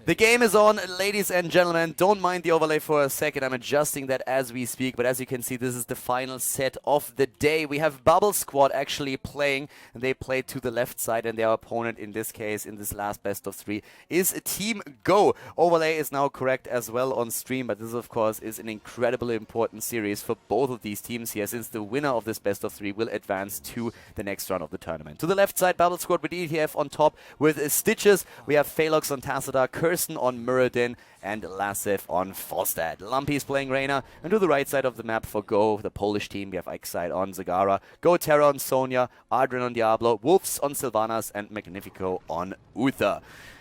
The game is on, ladies and gentlemen. Don't mind the overlay for a second. I'm adjusting that as we speak. But as you can see, this is the final set of the day. We have Bubble Squad actually playing. And they play to the left side. And their opponent, in this case, in this last best of 3, is Team Go. Overlay is now correct as well on stream. But this, of course, is an incredibly important series for both of these teams here, since the winner of this best of 3 will advance to the next round of the tournament. To the left side, Bubble Squad with ETF on top with Stitches. We have Phelox on Tassadar, Kirsten on Muradin, and Lasif on Falstad. Lumpy is playing Reyna, and to the right side of the map for Go, the Polish team, we have Ikeside on Zagara, Go Terra on Sonya, Ardren on Diablo, Wolves on Sylvanas, and Magnifico on Uther.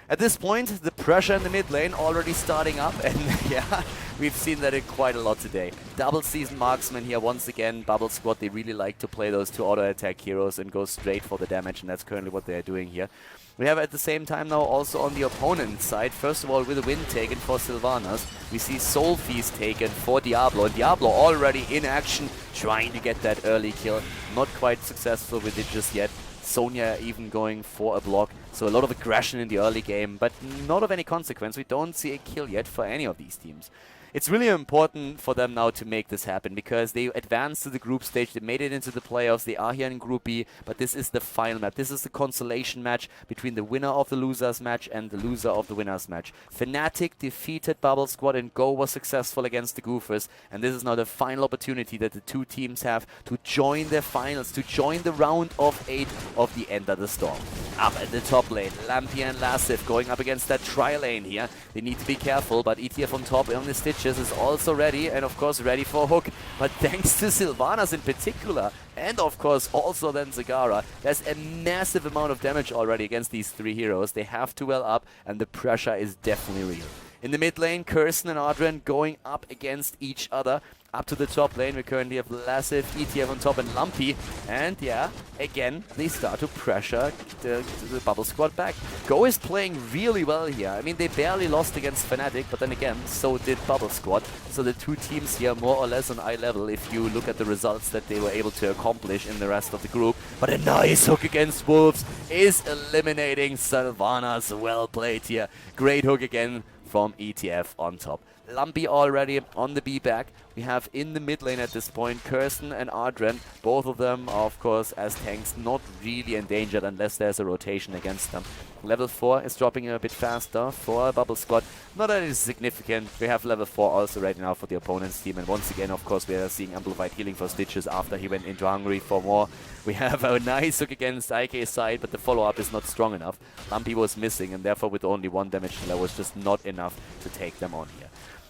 At this point, the pressure in the mid lane already starting up, and yeah, we've seen that quite a lot today. Double season marksman here once again. Bubble Squad, they really like to play those two auto attack heroes and go straight for the damage, and that's currently what they're doing here. We have at the same time now also on the opponent's side, first of all with a win taken for Sylvanas, we see Soul Feast taken for Diablo. Diablo already in action, trying to get that early kill. Not quite successful with it just yet. Sonya even going for a block, so a lot of aggression in the early game, but not of any consequence. We don't see a kill yet for any of these teams. It's really important for them now to make this happen, because they advanced to the group stage, they made it into the playoffs, they are here in Group B, but this is the final map. This is the consolation match between the winner of the losers match and the loser of the winners match. Fnatic defeated Bubble Squad and Go was successful against the Goofers, and this is now the final opportunity that the two teams have to join their finals, to join the round of 8 of the End of the Storm. Up at the top lane, Lampy and Lasif going up against that tri-lane here. They need to be careful, but ETF on top on the Stitches is also ready, and of course ready for a hook. But thanks to Sylvanas in particular, and of course also then Zagara, there's a massive amount of damage already against these 3 heroes. They have to well up, and the pressure is definitely real. In the mid lane, Kirsten and Ardren going up against each other. Up to the top lane, we currently have Lasif, ETF on top, and Lumpy. And yeah, again, they start to pressure the Bubble Squad back. Go is playing really well here. I mean, they barely lost against Fnatic, but then again, so did Bubble Squad. So the two teams here more or less on eye level if you look at the results that they were able to accomplish in the rest of the group. But a nice hook against Wolves is eliminating Sylvanas. Well played here. Great hook again from ETF on top. Lumpy already on the B back. We have in the mid lane at this point Kirsten and Ardren. Both of them are, of course, as tanks, not really endangered unless there's a rotation against them. Level 4 is dropping a bit faster for Bubble Squad. Not that it is significant. We have level 4 also right now for the opponent's team. And once again, of course, we are seeing amplified healing for Stitches after he went into Hungary for more. We have a nice hook against IK's side, but the follow-up is not strong enough. Lumpy was missing, and therefore with only 1 damage dealer was just not enough to take them on here.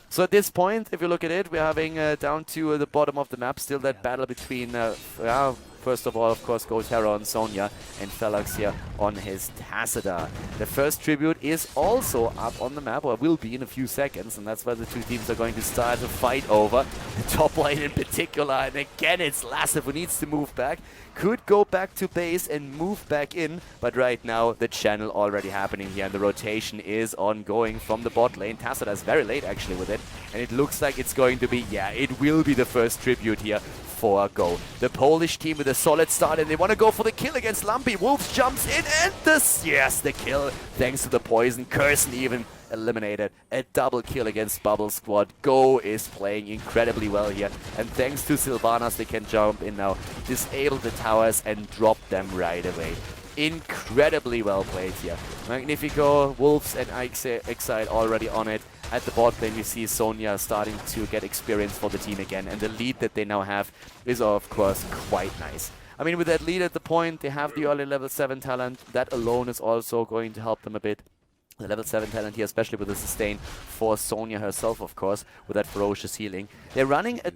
So at this point, if you look at it, we're having down to the bottom of the map still that battle between, first of all, of course, Go Terra on Sonya and Phelox here on his Tassadar. The first tribute is also up on the map, or will be in a few seconds, and that's where the two teams are going to start to fight over. The top lane in particular, and again it's Lasif who needs to move back. Could go back to base and move back in, but right now the channel already happening here, and the rotation is ongoing from the bot lane. Tassadar is very late actually with it, and it looks like it's going to be, yeah, it will be the first tribute here for Go. The Polish team with a solid start, and they want to go for the kill against Lumpy. Wolves jumps in, and yes, the kill thanks to the poison. Kirsten even eliminated. A double kill against Bubble Squad. Go is playing incredibly well here, and thanks to Sylvanas, they can jump in now, disable the towers, and drop them right away. Incredibly well played here. Magnifico, Wolves, and Ikeside already on it. At the bot lane, we see Sonya starting to get experience for the team again, and the lead that they now have is, of course, quite nice. I mean, with that lead at the point, they have the early level 7 talent. That alone is also going to help them a bit. The level 7 talent here, especially with the sustain for Sonya herself, of course, with that ferocious healing. They're running an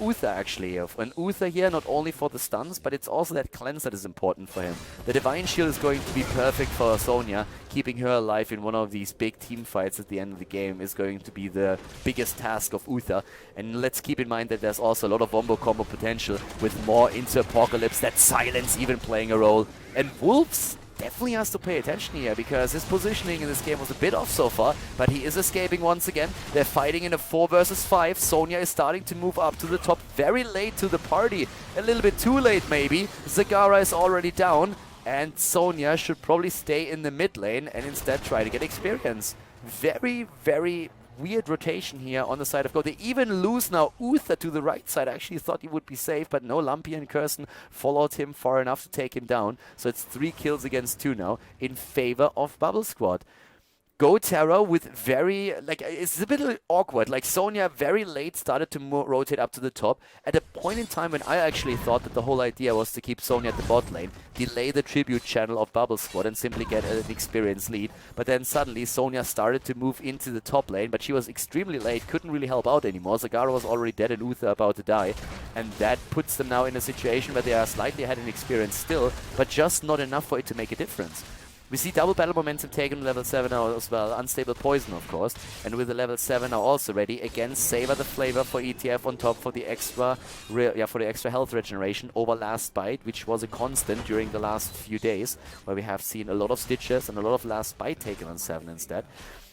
Uther actually. An Uther here, not only for the stuns, but it's also that cleanse that is important for him. The Divine Shield is going to be perfect for Sonya. Keeping her alive in one of these big team fights at the end of the game is going to be the biggest task of Uther. And let's keep in mind that there's also a lot of wombo combo potential with more into Apocalypse, that silence even playing a role. And Wolves definitely has to pay attention here, because his positioning in this game was a bit off so far, but he is escaping once again. They're fighting in a 4 versus 5. Sonya is starting to move up to the top very late to the party. A little bit too late maybe. Zagara is already down, and Sonya should probably stay in the mid lane and instead try to get experience. Very, very weird rotation here on the side of Go. They even lose now Uther to the right side. I actually thought he would be safe, but no, Lumpy and Kirsten followed him far enough to take him down. So it's 3 kills against 2 now in favor of Bubble Squad. Go Terra with very, like, it's a bit awkward. Like, Sonya very late started to rotate up to the top at a point in time when I actually thought that the whole idea was to keep Sonya at the bot lane, delay the tribute channel of Bubble Squad and simply get an experienced lead. But then suddenly Sonya started to move into the top lane, but she was extremely late, couldn't really help out anymore. Zagara was already dead and Uther about to die. And that puts them now in a situation where they are slightly ahead in experience still, but just not enough for it to make a difference. We see double battle momentum taken level 7 now as well. Unstable poison, of course. And with the level 7 now also ready. Again, savor the flavor for ETF on top for the extra health regeneration over last bite, which was a constant during the last few days, where we have seen a lot of stitches and a lot of last bite taken on 7 instead.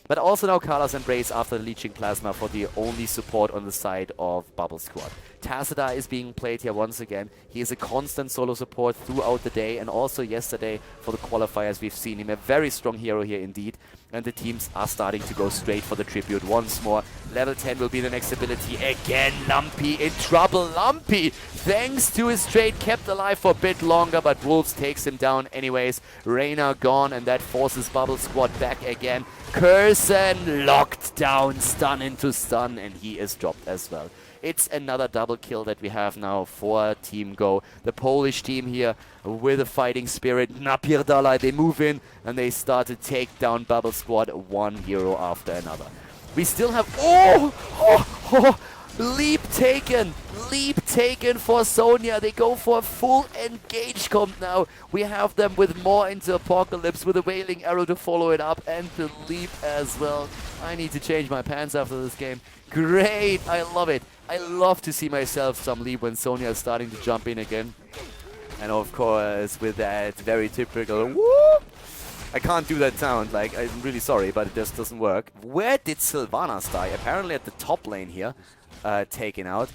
But also now Carla's Embrace after the Leeching Plasma for the only support on the side of Bubble Squad. Tacita is being played here once again. He is a constant solo support throughout the day, and also yesterday for the qualifiers we've seen him a very strong hero here indeed. And the teams are starting to go straight for the tribute once more. Level 10 will be the next ability. Again, Lumpy in trouble. Lumpy, thanks to his trade, kept alive for a bit longer, but Wolves takes him down anyways. Reyna gone, and that forces Bubble Squad back again. Curson locked down, stun into stun, and he is dropped as well. It's another double kill that we have now for Team Go. The Polish team here with a fighting spirit. Napierdala, they move in and they start to take down Bubble Squad one hero after another. We still have... Leap taken! Leap taken for Sonya. They go for a full engage comp now. We have them with more into Apocalypse with a Wailing Arrow to follow it up and the leap as well. I need to change my pants after this game. Great! I love it. I love to see myself some leap when Sonya is starting to jump in again. And of course with that very typical whoop! I can't do that sound, like, I'm really sorry, but it just doesn't work. Where did Sylvanas die? Apparently at the top lane here. Taken out.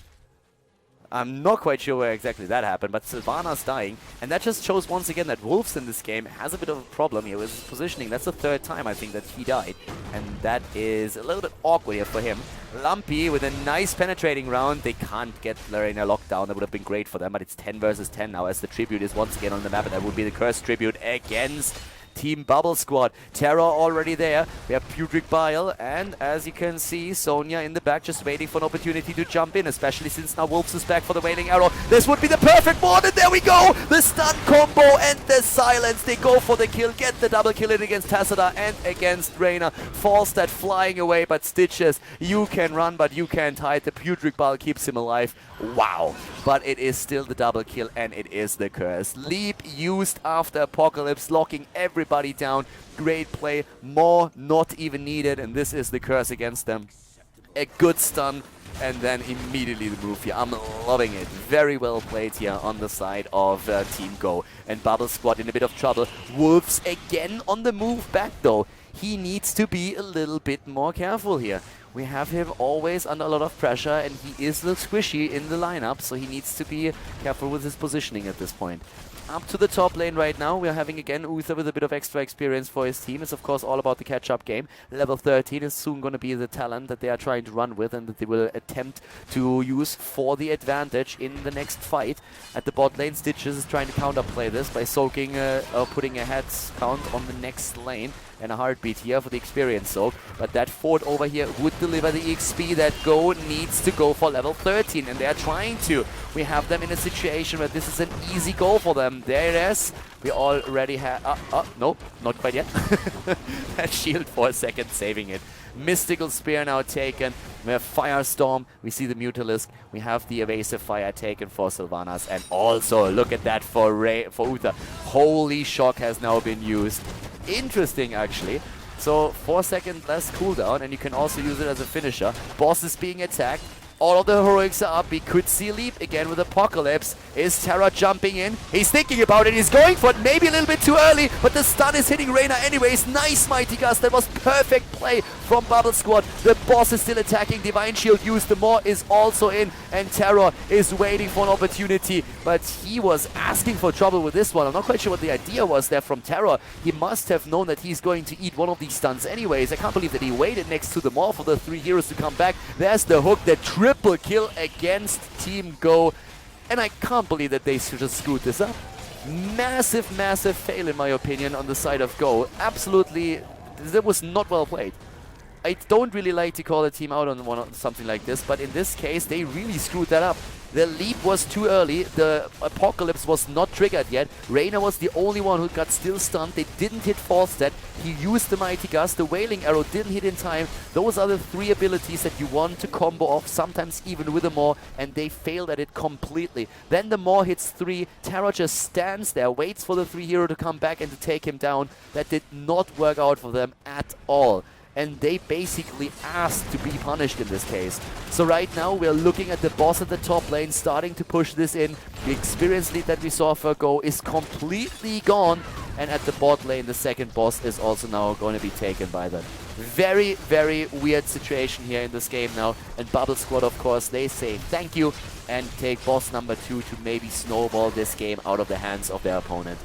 I'm not quite sure where exactly that happened, but Sylvanas dying. And that just shows once again that Wolves in this game has a bit of a problem here with his positioning. That's the 3rd time, I think, that he died. And that is a little bit awkward here for him. Lumpy with a nice penetrating round. They can't get Lorena locked down. That would have been great for them, but it's 10 versus 10 now as the tribute is once again on the map. And that would be the cursed tribute against Team Bubble Squad. Terror already there. We have Pudric Bile, and as you can see, Sonya in the back just waiting for an opportunity to jump in, especially since now Wolves is back for the Wailing Arrow. This would be the perfect one, and there we go! The stun combo and the silence. They go for the kill, get the double kill in against Tacita and against Reyna. Falstad flying away, but Stitches, you can run, but you can't hide. The Pudric Bile keeps him alive. Wow. But it is still the double kill, and it is the curse. Leap used after Apocalypse, locking everybody down. Great play, more not even needed, and this is the curse against them. A good stun, and then immediately the move here. I'm loving it. Very well played here on the side of Team Go. And Bubble Squad in a bit of trouble. Wolves again on the move back though. He needs to be a little bit more careful here. We have him always under a lot of pressure, and he is the squishy in the lineup, so he needs to be careful with his positioning at this point. Up to the top lane right now, we are having again Uther with a bit of extra experience for his team. It's of course all about the catch-up game. Level 13 is soon going to be the talent that they are trying to run with and that they will attempt to use for the advantage in the next fight. At the bot lane, Stitches is trying to counterplay this by soaking or putting a head count on the next lane. And a heartbeat here for the experience soak. But that fort over here would deliver the XP that Go needs to go for level 13. And they are trying to. We have them in a situation where this is an easy goal for them. There it is. We already have... no, not quite yet. That shield for a second, saving it. Mystical Spear now taken. We have Firestorm. We see the Mutalisk. We have the Evasive Fire taken for Sylvanas. And also, look at that for Uther. Holy Shock has now been used. Interesting, actually. So, 4 seconds less cooldown, and you can also use it as a finisher. Boss is being attacked. All of the heroics are up. We could see Leap again with Apocalypse. Is Terra jumping in? He's thinking about it. He's going for it. Maybe a little bit too early, but the stun is hitting Reyna anyways. Nice Mighty Gust. That was perfect play from Bubble Squad. The boss is still attacking. Divine Shield used. The Maw is also in, and Terra is waiting for an opportunity, but he was asking for trouble with this one. I'm not quite sure what the idea was there from Terra. He must have known that he's going to eat one of these stuns anyways. I can't believe that he waited next to the Maw for the 3 heroes to come back. There's the hook, the triple kill against Team Go. And I can't believe that they just screwed this up. Massive, massive fail in my opinion on the side of Go. Absolutely, that was not well played. I don't really like to call a team out on something like this, but in this case, they really screwed that up. The leap was too early, the Apocalypse was not triggered yet, Reyna was the only one who got still stunned, they didn't hit Falstad, he used the Mighty Gust, the Wailing Arrow didn't hit in time. Those are the 3 abilities that you want to combo off, sometimes even with a Maw, and they failed at it completely. Then the Maw hits 3, Terra just stands there, waits for the 3 hero to come back and to take him down. That did not work out for them at all. And they basically asked to be punished in this case. So right now we're looking at the boss at the top lane starting to push this in. The experience lead that we saw for Go is completely gone. And at the bot lane, the second boss is also now going to be taken by them. Very, very weird situation here in this game now. And Bubble Squad, of course, they say thank you and take boss number 2 to maybe snowball this game out of the hands of their opponent.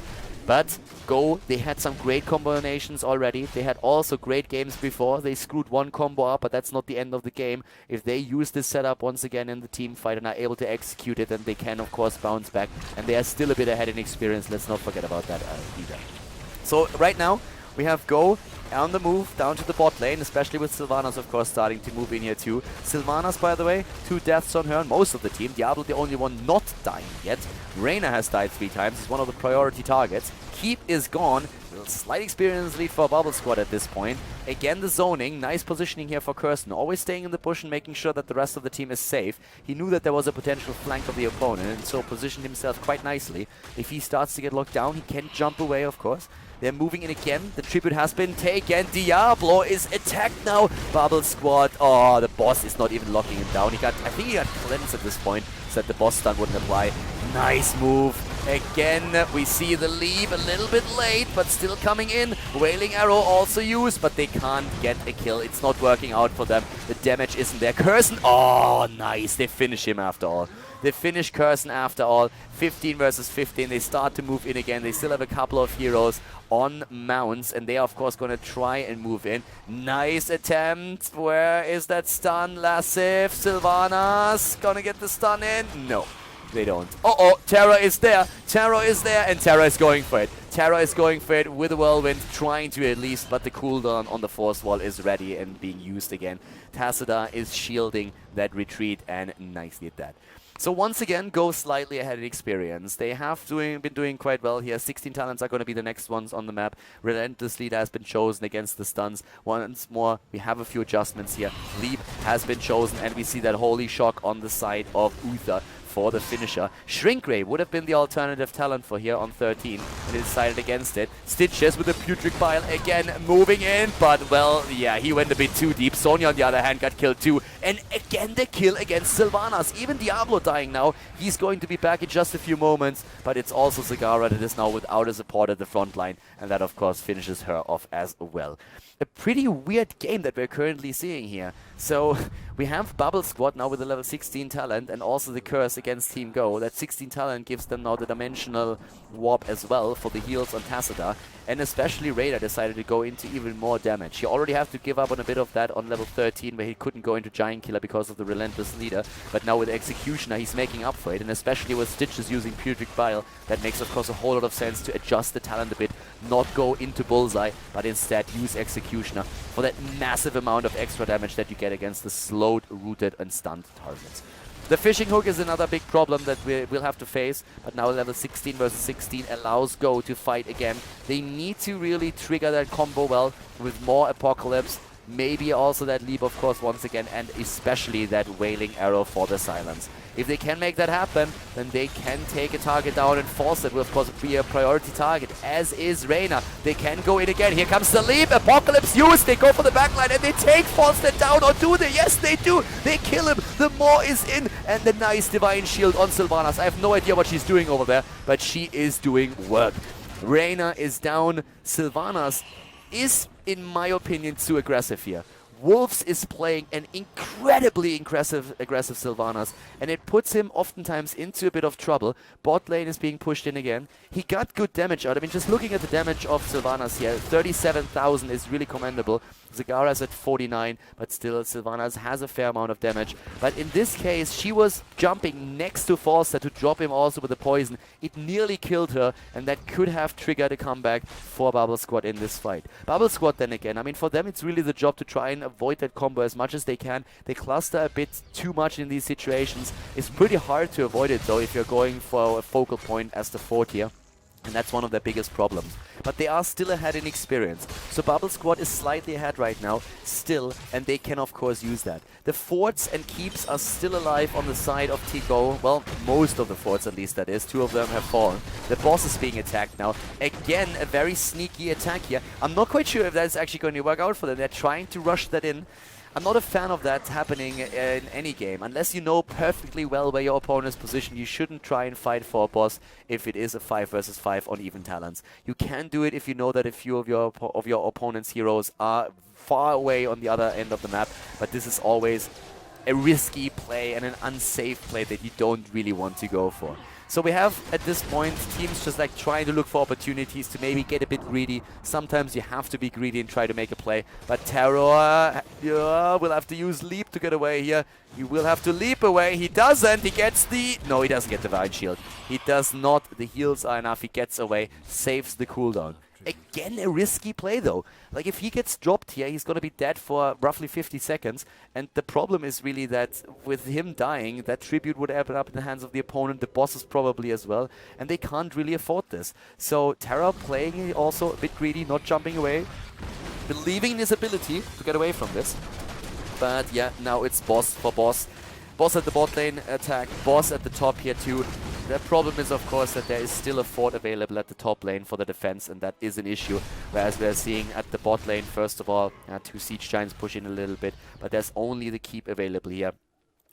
But Go, they had some great combinations already. They had also great games before. They screwed one combo up, but that's not the end of the game. If they use this setup once again in the team fight and are able to execute it, then they can, of course, bounce back. And they are still a bit ahead in experience. Let's not forget about that either. So right now, we have Go on the move down to the bot lane, especially with Sylvanas, of course, starting to move in here too. Sylvanas, by the way, 2 deaths on her, and most of the team. Diablo, the only one not dying yet. Reyna has died 3 times. He's one of the priority targets. Keep is gone. A slight experience lead for Bubble Squad at this point. Again, the zoning. Nice positioning here for Kirsten. Always staying in the bush and making sure that the rest of the team is safe. He knew that there was a potential flank of the opponent, and so positioned himself quite nicely. If he starts to get locked down, he can jump away, of course. They're moving in again. The tribute has been taken. Diablo is attacked now. Bubble Squad. Oh, the boss is not even locking him down. I think he got cleansed at this point, so that the boss stun wouldn't apply. Nice move. Again, we see the leap a little bit late, but still coming in. Wailing Arrow also used, but they can't get a kill. It's not working out for them. The damage isn't there. Curson. Oh, nice. They finish him after all. They finish Curson after all. 15 versus 15. They start to move in again. They still have a couple of heroes on mounts, and they are, of course, going to try and move in. Nice attempt. Where is that stun? Lassif. Sylvanas. Gonna get the stun in? No. They don't. Uh-oh, Terra is there. Terra is there, and Terra is going for it. Terra is going for it with a Whirlwind, trying to at least, but the cooldown on the Force Wall is ready and being used again. Tassadar is shielding that retreat, and nicely at that. So once again, Go slightly ahead in experience. They have been doing quite well here. 16 talents are going to be the next ones on the map. Relentless Lead has been chosen against the stuns. Once more, we have a few adjustments here. Leap has been chosen, and we see that Holy Shock on the side of Uther for the finisher. Shrink Ray would have been the alternative talent for here on 13, and they decided against it. Stitches with the Putrid Bile again moving in, but well, yeah, he went a bit too deep. Sonya, on the other hand, got killed too, and again the kill against Sylvanas. Even Diablo dying now. He's going to be back in just a few moments, but it's also Zagara that is now without a support at the front line, and that of course finishes her off as well. A pretty weird game that we're currently seeing here. So we have Bubble Squad now with a level 16 talent, and also the curse against Team Go. That 16 talent gives them now the dimensional warp as well for the heals on Tassadar, and especially Raider decided to go into even more damage. He already had to give up on a bit of that on level 13, where he couldn't go into Giant Killer because of the Relentless Leader, but now with Executioner he's making up for it, and especially with Stitches using Putrid Bile, that makes of course a whole lot of sense to adjust the talent a bit, not go into Bullseye, but instead use Executioner for that massive amount of extra damage that you get against the slowed, rooted and stunned targets. The fishing hook is another big problem that we'll have to face, but now level 16 versus 16 allows Go to fight again. They need to really trigger that combo well with more Apocalypse. Maybe also that leap, of course, once again, and especially that Wailing Arrow for the silence. If they can make that happen, then they can take a target down, and Fawcett will, of course, be a priority target, as is Reyna. They can go in again. Here comes the leap. Apocalypse used. They go for the backline, and they take Fawcett down, or do they? Yes, they do. They kill him. The Maw is in, and the nice Divine Shield on Sylvanas. I have no idea what she's doing over there, but she is doing work. Reyna is down. Sylvanas is, in my opinion, too aggressive here. Wolves is playing an incredibly aggressive Sylvanas, and it puts him oftentimes into a bit of trouble. Bot lane is being pushed in again. He got good damage out. I mean, just looking at the damage of Sylvanas here, 37,000 is really commendable. Zagara's at 49, but still Sylvanas has a fair amount of damage. But in this case, she was jumping next to Forster to drop him also with the poison. It nearly killed her, and that could have triggered a comeback for Bubble Squad in this fight. Bubble Squad then again, I mean, for them it's really the job to try and avoid that combo as much as they can. They cluster a bit too much in these situations. It's pretty hard to avoid it though if you're going for a focal point as the fort here. And that's one of their biggest problems. But they are still ahead in experience. So Bubble Squad is slightly ahead right now, still, and they can of course use that. The forts and keeps are still alive on the side of Tigo. Well, most of the forts at least, that is. 2 of them have fallen. The boss is being attacked now. Again, a very sneaky attack here. I'm not quite sure if that's actually going to work out for them. They're trying to rush that in. I'm not a fan of that happening in any game. Unless you know perfectly well where your opponent's position, you shouldn't try and fight for a boss if it is a 5 versus 5 on even talents. You can do it if you know that a few of your opponent's heroes are far away on the other end of the map, but this is always a risky play and an unsafe play that you don't really want to go for. So we have, at this point, teams just like trying to look for opportunities to maybe get a bit greedy. Sometimes you have to be greedy and try to make a play. But Terror will have to use Leap to get away here. He will have to leap away. He doesn't. He gets the... No, he doesn't get the Divine Shield. He does not. The heals are enough. He gets away. Saves the cooldown. Again, a risky play though. Like if he gets dropped here, he's going to be dead for roughly 50 seconds. And the problem is really that with him dying, that tribute would end up in the hands of the opponent, the bosses probably as well. And they can't really afford this. So Terra playing also a bit greedy, not jumping away. Believing in his ability to get away from this. But yeah, now it's boss for boss. Boss at the bot lane attack, boss at the top here too. The problem is, of course, that there is still a fort available at the top lane for the defense, and that is an issue. Whereas we're seeing at the bot lane, first of all, 2 Siege Giants push in a little bit, but there's only the keep available here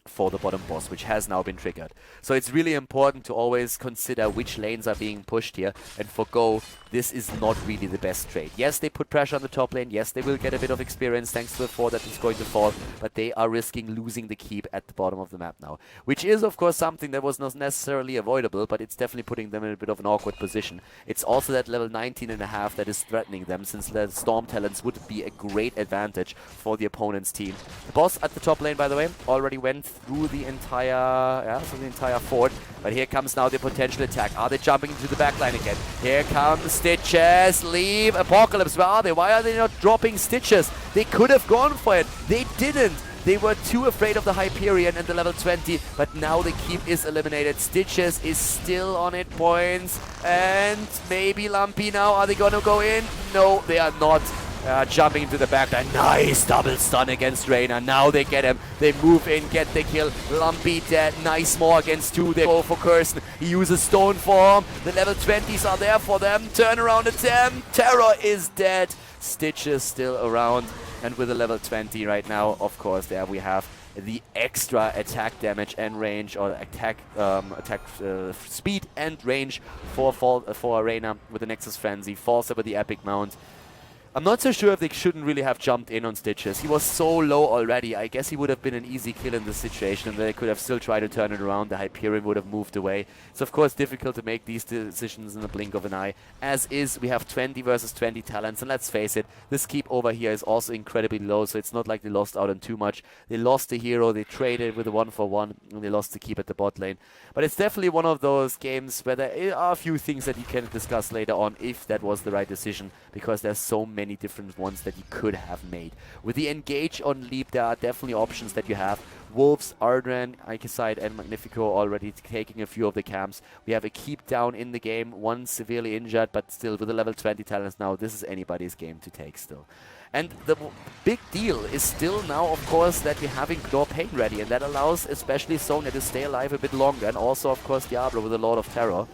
for the bottom boss, which has now been triggered. So it's really important to always consider which lanes are being pushed here, and for Go, this is not really the best trade. Yes, they put pressure on the top lane, yes, they will get a bit of experience thanks to the fort that is going to fall, but they are risking losing the keep at the bottom of the map now, which is of course something that was not necessarily avoidable, but it's definitely putting them in a bit of an awkward position. It's also that level 19.5 that is threatening them, since the Storm Talents would be a great advantage for the opponent's team. The boss at the top lane, by the way, already went through the entire fort, but here comes now the potential attack. Are they jumping into the backline again? Here comes Stitches, leave, Apocalypse, where are they? Why are they not dropping Stitches? They could have gone for it, they didn't. They were too afraid of the Hyperion and the level 20, but now the keep is eliminated. Stitches is still on hit points, and maybe Lumpy now. Are they gonna go in? No, they are not. Jumping into the backline. Nice double stun against Reyna. Now they get him. They move in, get the kill. Lumpy dead. Nice more against 2. They go for Kirsten. He uses Stone Form. The level 20s are there for them. Turn around attempt. Terror is dead. Stitches still around. And with a level 20 right now, of course, there we have the extra attack damage and range, or attack speed and range for Reyna with the Nexus Frenzy. Falls up with the Epic Mount. I'm not so sure if they shouldn't really have jumped in on Stitches. He was so low already. I guess he would have been an easy kill in this situation, and they could have still tried to turn it around. The Hyperion would have moved away. It's of course difficult to make these decisions in the blink of an eye. As is, we have 20 versus 20 talents, and let's face it, this keep over here is also incredibly low, so it's not like they lost out on too much. They lost the hero, they traded with a 1-for-1, and they lost the keep at the bot lane. But it's definitely one of those games where there are a few things that you can discuss later on if that was the right decision, because there's so many many different ones that you could have made. With the engage on Leap, there are definitely options that you have. Wolves, Ardren, Icoside, and Magnifico already taking a few of the camps. We have a keep down in the game, one severely injured, but still with the level 20 talents now, this is anybody's game to take still. And the big deal is still now, of course, that we're having Khaldor Pain ready, and that allows especially Sonya to stay alive a bit longer, and also, of course, Diablo with a Lord of Terror.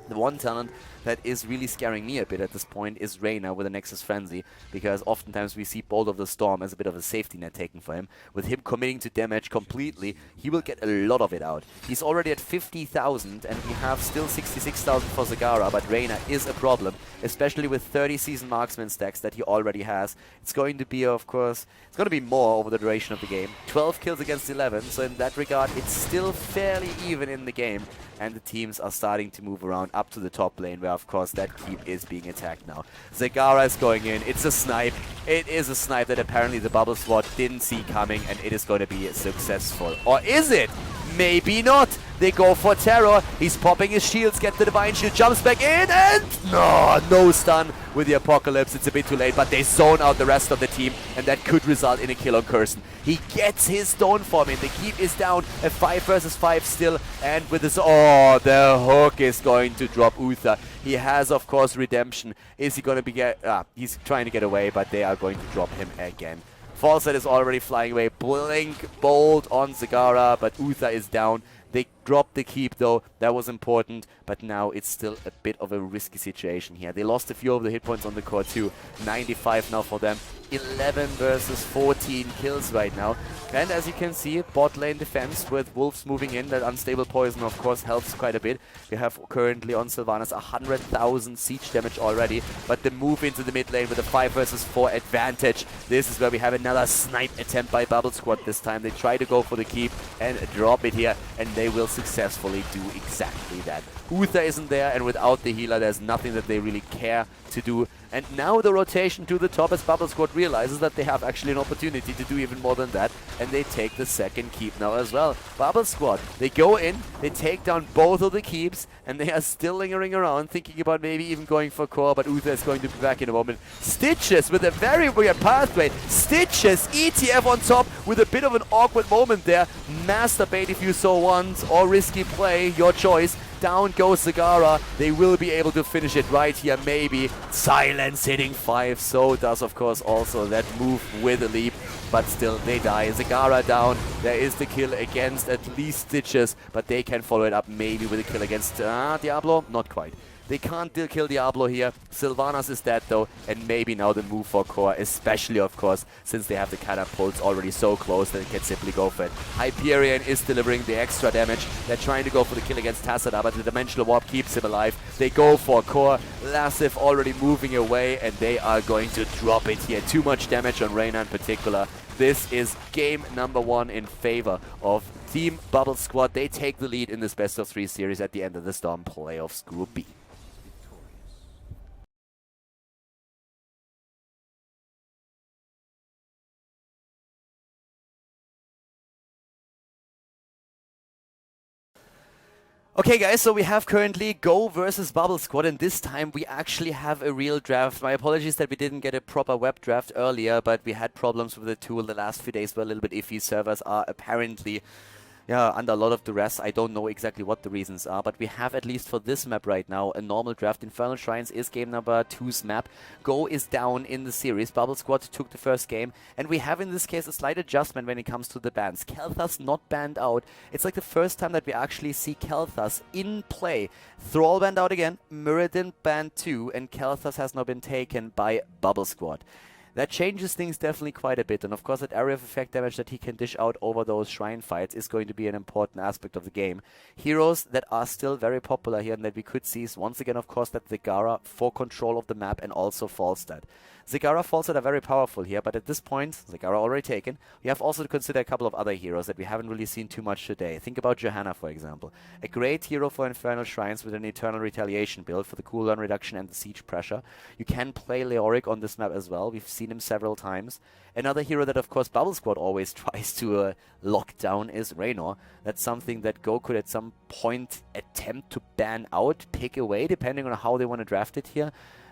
The one talent that is really scaring me a bit at this point is Reyna with a Nexus Frenzy, because oftentimes we see Bolt of the Storm as a bit of a safety net taken for him. With him committing to damage completely, he will get a lot of it out. He's already at 50,000 and we have still 66,000 for Zagara, but Reyna is a problem, especially with 30 Season Marksman stacks that he already has. It's going to be, of course, it's going to be more over the duration of the game. 12 kills against 11, so in that regard, it's still fairly even in the game. And the teams are starting to move around up to the top lane, where of course that keep is being attacked now. Zagara is going in. It's a snipe. It is a snipe that apparently the Bubble Squad didn't see coming, and it is going to be successful. Or is it? Maybe not. They go for Terror. He's popping his shields, get the Divine Shield, jumps back in, and no stun with the Apocalypse. It's a bit too late, but they zone out the rest of the team, and that could result in a kill on Curson. He gets his Stone Form in. The keep is down, a 5 versus 5 still, and with this, the hook is going to drop Uther. He has, of course, Redemption. Is he going to be he's trying to get away, but they are going to drop him again. Falset is already flying away. Blink Bolt on Zagara, but Uther is down. They dropped the keep though, that was important, but now it's still a bit of a risky situation here. They lost a few of the hit points on the core too. 95 now for them. 11 versus 14 kills right now. And as you can see, bot lane defense with Wolves moving in. That unstable poison of course helps quite a bit. We have currently on Sylvanas 100,000 siege damage already, but the move into the mid lane with a 5 versus 4 advantage. This is where we have another snipe attempt by Bubble Squad this time. They try to go for the keep and drop it here, and they will successfully do exactly that. Uther isn't there, and without the healer there's nothing that they really care to do. And now the rotation to the top as Bubble Squad realizes that they have actually an opportunity to do even more than that, and they take the second keep now as well. Bubble Squad, they go in, they take down both of the keeps, and they are still lingering around, thinking about maybe even going for core, but Uther is going to be back in a moment. Stitches with a very weird pathway. Stitches, ETF on top with a bit of an awkward moment there. Masturbate if you so want, or risky play, your choice. Down goes Zagara. They will be able to finish it right here, maybe. Silence hitting 5. So does, of course, also that move with a leap. But still, they die. Zagara down. There is the kill against at least Stitches. But they can follow it up maybe with a kill against Diablo. Not quite. They can't kill Diablo here. Sylvanas is dead though, and maybe now the move for core, especially of course, since they have the catapults already so close that they can simply go for it. Hyperion is delivering the extra damage. They're trying to go for the kill against Tassadar, but the Dimensional Warp keeps him alive. They go for core. Lassif already moving away, and they are going to drop it here. Too much damage on Reyna in particular. This is game number 1 in favor of Team Bubble Squad. They take the lead in this best of 3 series at the end of the Storm Playoffs Group B. Okay guys, so we have currently Go versus Bubble Squad, and this time we actually have a real draft. My apologies that we didn't get a proper web draft earlier, but we had problems with the tool. The last few days were a little bit iffy. Servers are apparently under a lot of duress. I don't know exactly what the reasons are, but we have, at least for this map right now, a normal draft. Infernal Shrines is game number 2's map. Go is down in the series. Bubble Squad took the first game, and we have in this case a slight adjustment when it comes to the bans. Kel'Thas not banned out. It's like the first time that we actually see Kel'Thas in play. Thrall banned out again, Muradin banned too, and Kel'Thas has now been taken by Bubble Squad. That changes things definitely quite a bit, and of course that area of effect damage that he can dish out over those shrine fights is going to be an important aspect of the game. Heroes that are still very popular here and that we could see is once again of course that Zagara for control of the map, and also Falstad. Zagara, Falstad are very powerful here, but at this point, Zagara already taken, we have also to consider a couple of other heroes that we haven't really seen too much today. Think about Johanna, for example. A great hero for Infernal Shrines with an Eternal Retaliation build for the cooldown reduction and the siege pressure. You can play Leoric on this map as well. We've seen him several times. Another hero that, of course, Bubble Squad always tries to lock down is Raynor. That's something that Go could at some point attempt to ban out, pick away, depending on how they want to draft it here.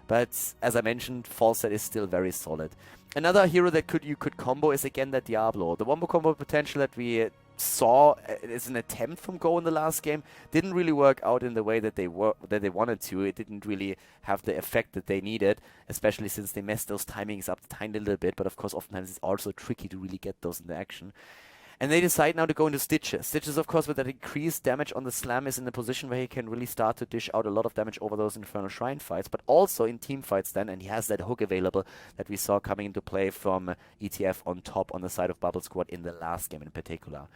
But as I mentioned, Falstad is still very solid. Another hero that you could combo is again that Diablo. The wombo combo potential that we saw as an attempt from Go in the last game didn't really work out in the way that they wanted to. It didn't really have the effect that they needed, especially since they messed those timings up a tiny little bit. But of course, oftentimes it's also tricky to really get those into action. And they decide now to go into Stitches. Stitches, of course, with that increased damage on the Slam, is in a position where he can really start to dish out a lot of damage over those Infernal Shrine fights, but also in team fights then, and he has that hook available that we saw coming into play from ETF on top on the side of Bubble Squad in the last game in particular.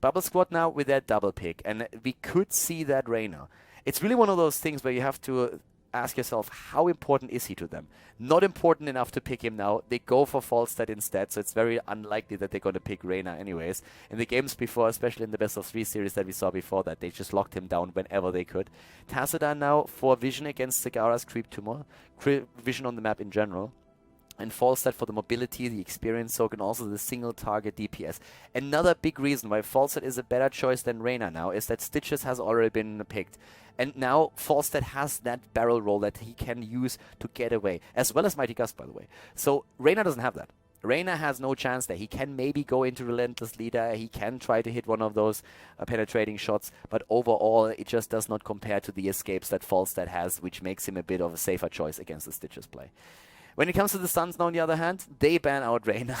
Bubble Squad now with that double pick, and we could see that Reyna. It's really one of those things where you have to ask yourself, how important is he to them? Not important enough to pick him now. They go for Falstad instead, so it's very unlikely that they're going to pick Reyna anyways. In the games before, especially in the best of 3 series that we saw before that, they just locked him down whenever they could. Tassadar now for Vision against Zagara's Creep Tumor. Vision on the map in general. And Falstad for the mobility, the experience soak, and also the single target DPS. Another big reason why Falstad is a better choice than Reyna now is that Stitches has already been picked. And now Falstad has that barrel roll that he can use to get away, as well as Mighty Gust, by the way. So Reyna doesn't have that. Reyna has no chance there. He can maybe go into Relentless Leader. He can try to hit one of those penetrating shots. But overall, it just does not compare to the escapes that Falstad has, which makes him a bit of a safer choice against the Stitches play. When it comes to the Suns now, on the other hand, they ban out Reyna.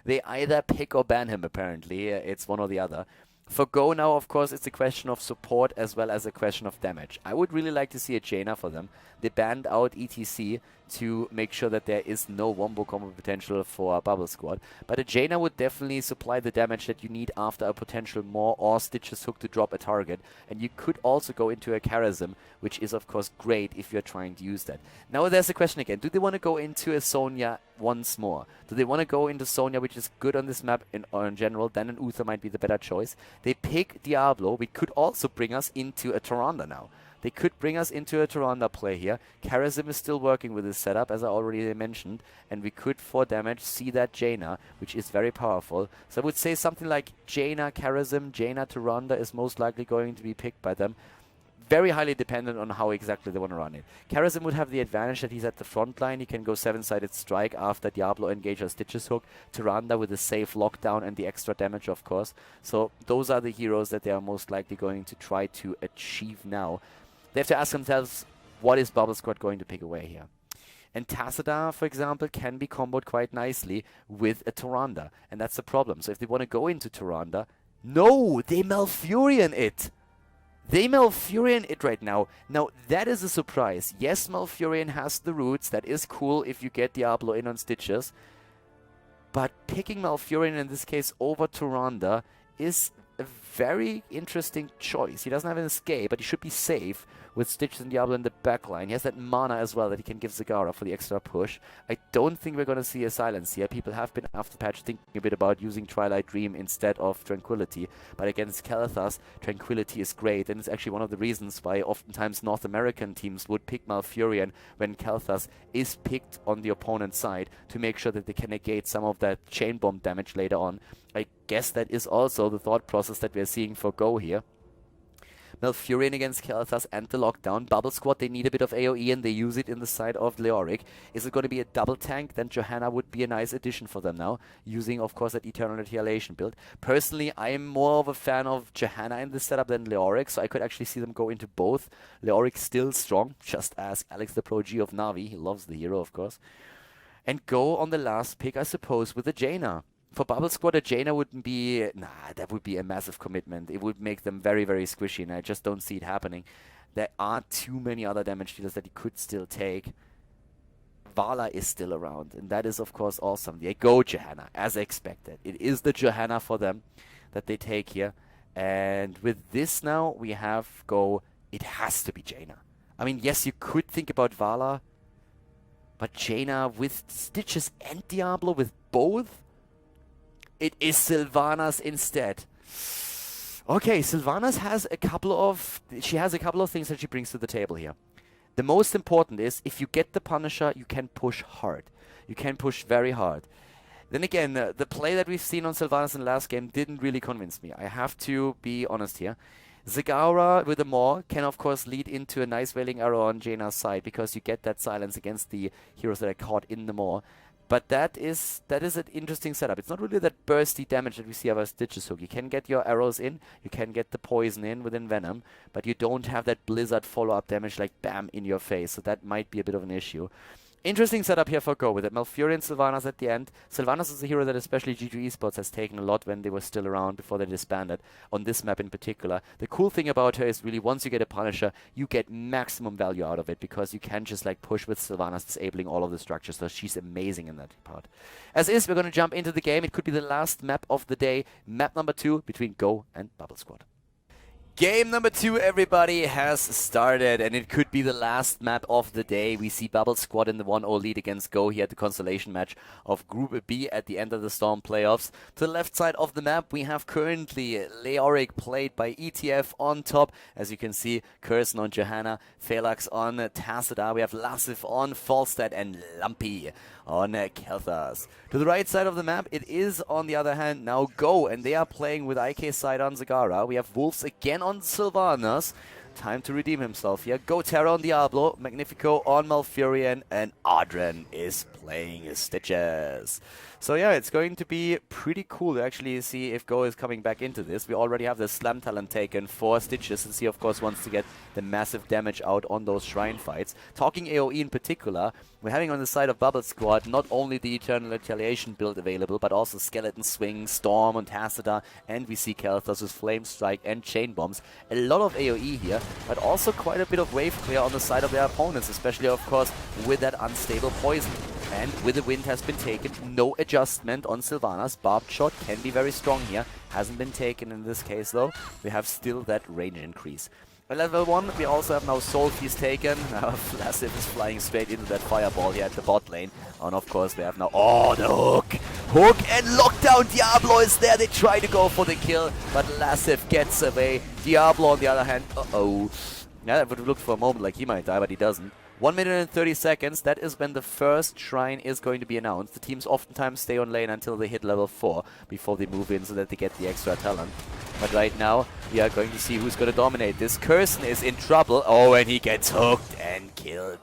They either pick or ban him, apparently. It's one or the other. For Go now, of course, it's a question of support as well as a question of damage. I would really like to see a Jaina for them. They banned out ETC to make sure that there is no wombo combo potential for Bubble Squad. But a Jaina would definitely supply the damage that you need after a potential Maw or Stitches hook to drop a target. And you could also go into a Charism, which is of course great if you're trying to use that. Now there's a question again. Do they want to go into a Sonya once more? Do they want to go into Sonya, which is good on this map in general? Then an Uther might be the better choice. They pick Diablo, which could also bring us into a Tyrande now. They could bring us into a Tyrande play here. Charism is still working with this setup, as I already mentioned, and we could, for damage, see that Jaina, which is very powerful. So I would say something like Jaina Charism, Jaina Tyrande is most likely going to be picked by them. Very highly dependent on how exactly they want to run it. Charism would have the advantage that he's at the front line. He can go 7-sided strike after Diablo engage or Stitches hook. Tyrande with a safe lockdown and the extra damage, of course. So those are the heroes that they are most likely going to try to achieve now. They have to ask themselves, what is Bubble Squad going to pick away here? And Tassadar, for example, can be comboed quite nicely with a Tyrande. And that's the problem. So if they want to go into Tyrande, no, they Malfurion it. They Malfurion it right now. Now, that is a surprise. Yes, Malfurion has the roots. That is cool if you get Diablo in on Stitches. But picking Malfurion in this case over Tyrande is a very interesting choice. He doesn't have an escape, but he should be safe with Stitches and Diablo in the backline. He has that mana as well that he can give Zagara for the extra push. I don't think we're going to see a silence here. People have been after patch thinking a bit about using Twilight Dream instead of Tranquility, but against Kalthas, Tranquility is great, and it's actually one of the reasons why oftentimes North American teams would pick Malfurion when Kalthas is picked on the opponent's side to make sure that they can negate some of that chain bomb damage later on. I guess that is also the thought process that we're seeing for Go here. Malfurion against Kalthas and the lockdown. Bubble Squad, they need a bit of AoE and they use it in the side of Leoric. Is it going to be a double tank? Then Johanna would be a nice addition for them now, using of course that Eternal Annihilation build. Personally, I am more of a fan of Johanna in this setup than Leoric, so I could actually see them go into both. Leoric still strong, just ask Alex the Pro G of Na'Vi, he loves the hero of course. And go on the last pick, I suppose, with the Jaina. For Bubble Squad, a Jaina wouldn't be... Nah, that would be a massive commitment. It would make them very, very squishy, and I just don't see it happening. There are too many other damage dealers that he could still take. Vala is still around, and that is, of course, awesome. They go Johanna, as expected. It is the Johanna for them that they take here. And with this now, we have Go... It has to be Jaina. I mean, yes, you could think about Vala, but Jaina with Stitches and Diablo, with both... It is Sylvanas instead. Okay, Sylvanas has a couple of... She has a couple of things that she brings to the table here. The most important is, if you get the Punisher, you can push hard. You can push very hard. Then again, the play that we've seen on Sylvanas in the last game didn't really convince me. I have to be honest here. Zagara with a Maw can of course lead into a nice Wailing Arrow on Jaina's side because you get that silence against the heroes that are caught in the Maw. But that is an interesting setup. It's not really that bursty damage that we see out of Stitch's hook. You can get your arrows in, you can get the poison in within Venom, but you don't have that Blizzard follow-up damage like bam in your face. So that might be a bit of an issue. Interesting setup here for Go with it. Malfurion, Sylvanas at the end. Sylvanas is a hero that especially G2 Esports has taken a lot when they were still around before they disbanded, on this map in particular. The cool thing about her is really once you get a Punisher, you get maximum value out of it because you can just like push with Sylvanas disabling all of the structures, so she's amazing in that part. As is, we're going to jump into the game. It could be the last map of the day. Map number 2 between Go and Bubble Squad. Game number 2, everybody, has started, and it could be the last map of the day. We see Bubble Squad in the 1-0 lead against Go here at the consolation match of Group B at the end of the Storm playoffs. To the left side of the map, we have currently Leoric played by ETF on top. As you can see, Curson on Johanna, Felax on Tacita. We have Lassif on Falstad and Lumpy on Kelthas. To the right side of the map, it is, on the other hand, now Go, and they are playing with IK side on Zagara. We have Wolves again on Sylvanas. Time to redeem himself here. Go Terra on Diablo, Magnifico on Malfurion, and Adren is playing his Stitches. So yeah, it's going to be pretty cool to actually see if Go is coming back into this. We already have the Slam talent taken for Stitches, since he of course wants to get the massive damage out on those Shrine fights. Talking AoE in particular, we're having on the side of Bubble Squad not only the Eternal Retaliation build available, but also Skeleton Swing, Storm on Tacita, and we see Kelthas with Flame Strike and Chain Bombs. A lot of AoE here, but also quite a bit of wave clear on the side of their opponents, especially of course with that unstable poison. And with the wind has been taken, no adjustment on Sylvanas. Barbed Shot can be very strong here. Hasn't been taken in this case though. We have still that range increase. At level 1, we also have now Soul Feast taken. Lassif is flying straight into that fireball here at the bot lane. And of course we have now, oh, the hook! Hook and lockdown! Diablo is there. They try to go for the kill, but Lassif gets away. Diablo on the other hand, uh-oh. Yeah, that would have looked for a moment like he might die, but he doesn't. 1 minute and 30 seconds, that is when the first shrine is going to be announced. The teams oftentimes stay on lane until they hit level 4 before they move in so that they get the extra talent. But right now, we are going to see who's going to dominate this. Curson is in trouble. Oh, and he gets hooked and killed.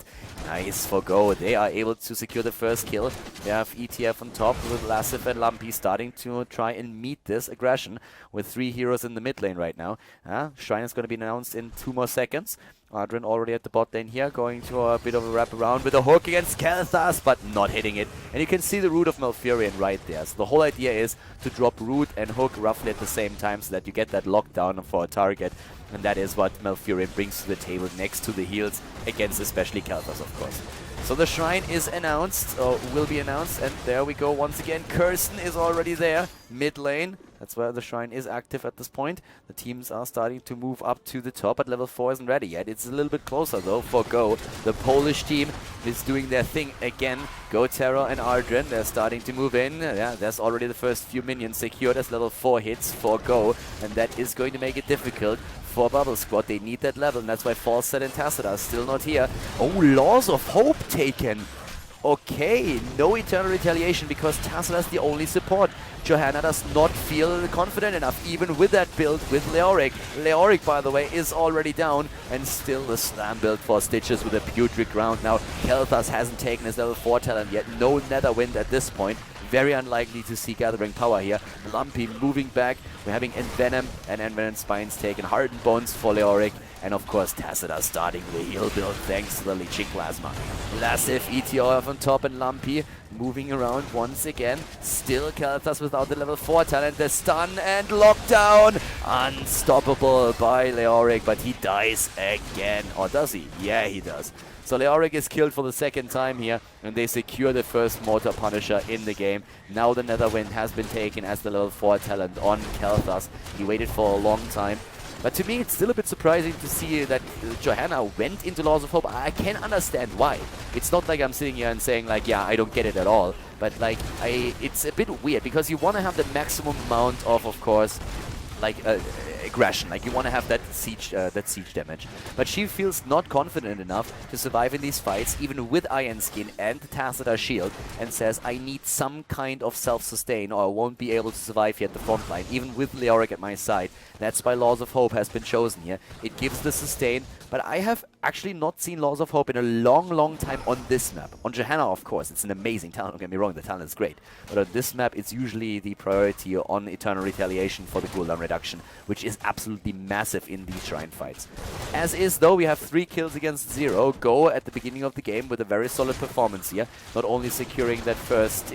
Nice for Go. They are able to secure the first kill. We have ETF on top with Lassif and Lumpy starting to try and meet this aggression with 3 heroes in the mid lane right now. Shrine is going to be announced in 2 more seconds. Adren already at the bot lane here, going to a bit of a wrap around with a hook against Kelthas, but not hitting it. And you can see the root of Malfurion right there. So the whole idea is to drop root and hook roughly at the same time so that you get that lockdown for a target. And that is what Malfurion brings to the table next to the heals against especially Kelthas, of course. So the shrine is announced, or will be announced, and there we go once again. Curson is already there, mid lane. That's where the shrine is active at this point. The teams are starting to move up to the top, but level 4 isn't ready yet. It's a little bit closer though for Go. The Polish team is doing their thing again. Go Terra and Ardren, they're starting to move in. Yeah, there's already the first few minions secured as level 4 hits for Go, and that is going to make it difficult for Bubble Squad. They need that level, and that's why Falstad and Tacita are still not here. Oh, Laws of Hope taken. Okay, no Eternal Retaliation because Tacita is the only support. Johanna does not feel confident enough, even with that build with Leoric. Leoric, by the way, is already down, and still the slam build for Stitches with a Putrid Ground. Now, Kelthas hasn't taken his level 4 talent yet. No Netherwind at this point. Very unlikely to see Gathering Power here. Lumpy moving back. We're having Envenom and Envenom Spines taken. Hardened Bones for Leoric. And of course, Tacita starting the heal build thanks to the Leeching Plasma. Lassif, ETF on top, and Lumpy moving around once again. Still Kelthas without the level 4 talent. The stun and lockdown. Unstoppable by Leoric, but he dies again. Or does he? Yeah, he does. So Leoric is killed for the second time here, and they secure the first Mortar Punisher in the game. Now the Netherwind has been taken as the level 4 talent on Kelthas. He waited for a long time. But to me, it's still a bit surprising to see that Johanna went into Laws of Hope. I can understand why. It's not like I'm sitting here and saying, like, yeah, I don't get it at all. But, like, it's a bit weird because you want to have the maximum amount of course, like, aggression. Like, you want to have that siege damage. But she feels not confident enough to survive in these fights, even with Iron Skin and the Tacita shield, and says, I need some kind of self-sustain or I won't be able to survive here at the front line, even with Leoric at my side. That's why Laws of Hope has been chosen here. It gives the sustain, but I have actually not seen Laws of Hope in a long time on this map. On Johanna, of course, it's an amazing talent, don't get me wrong, the talent is great. But on this map, it's usually the priority on Eternal Retaliation for the cooldown reduction, which is absolutely massive in these Shrine fights. As is, though, we have 3 kills against 0. Go at the beginning of the game with a very solid performance here, not only securing that first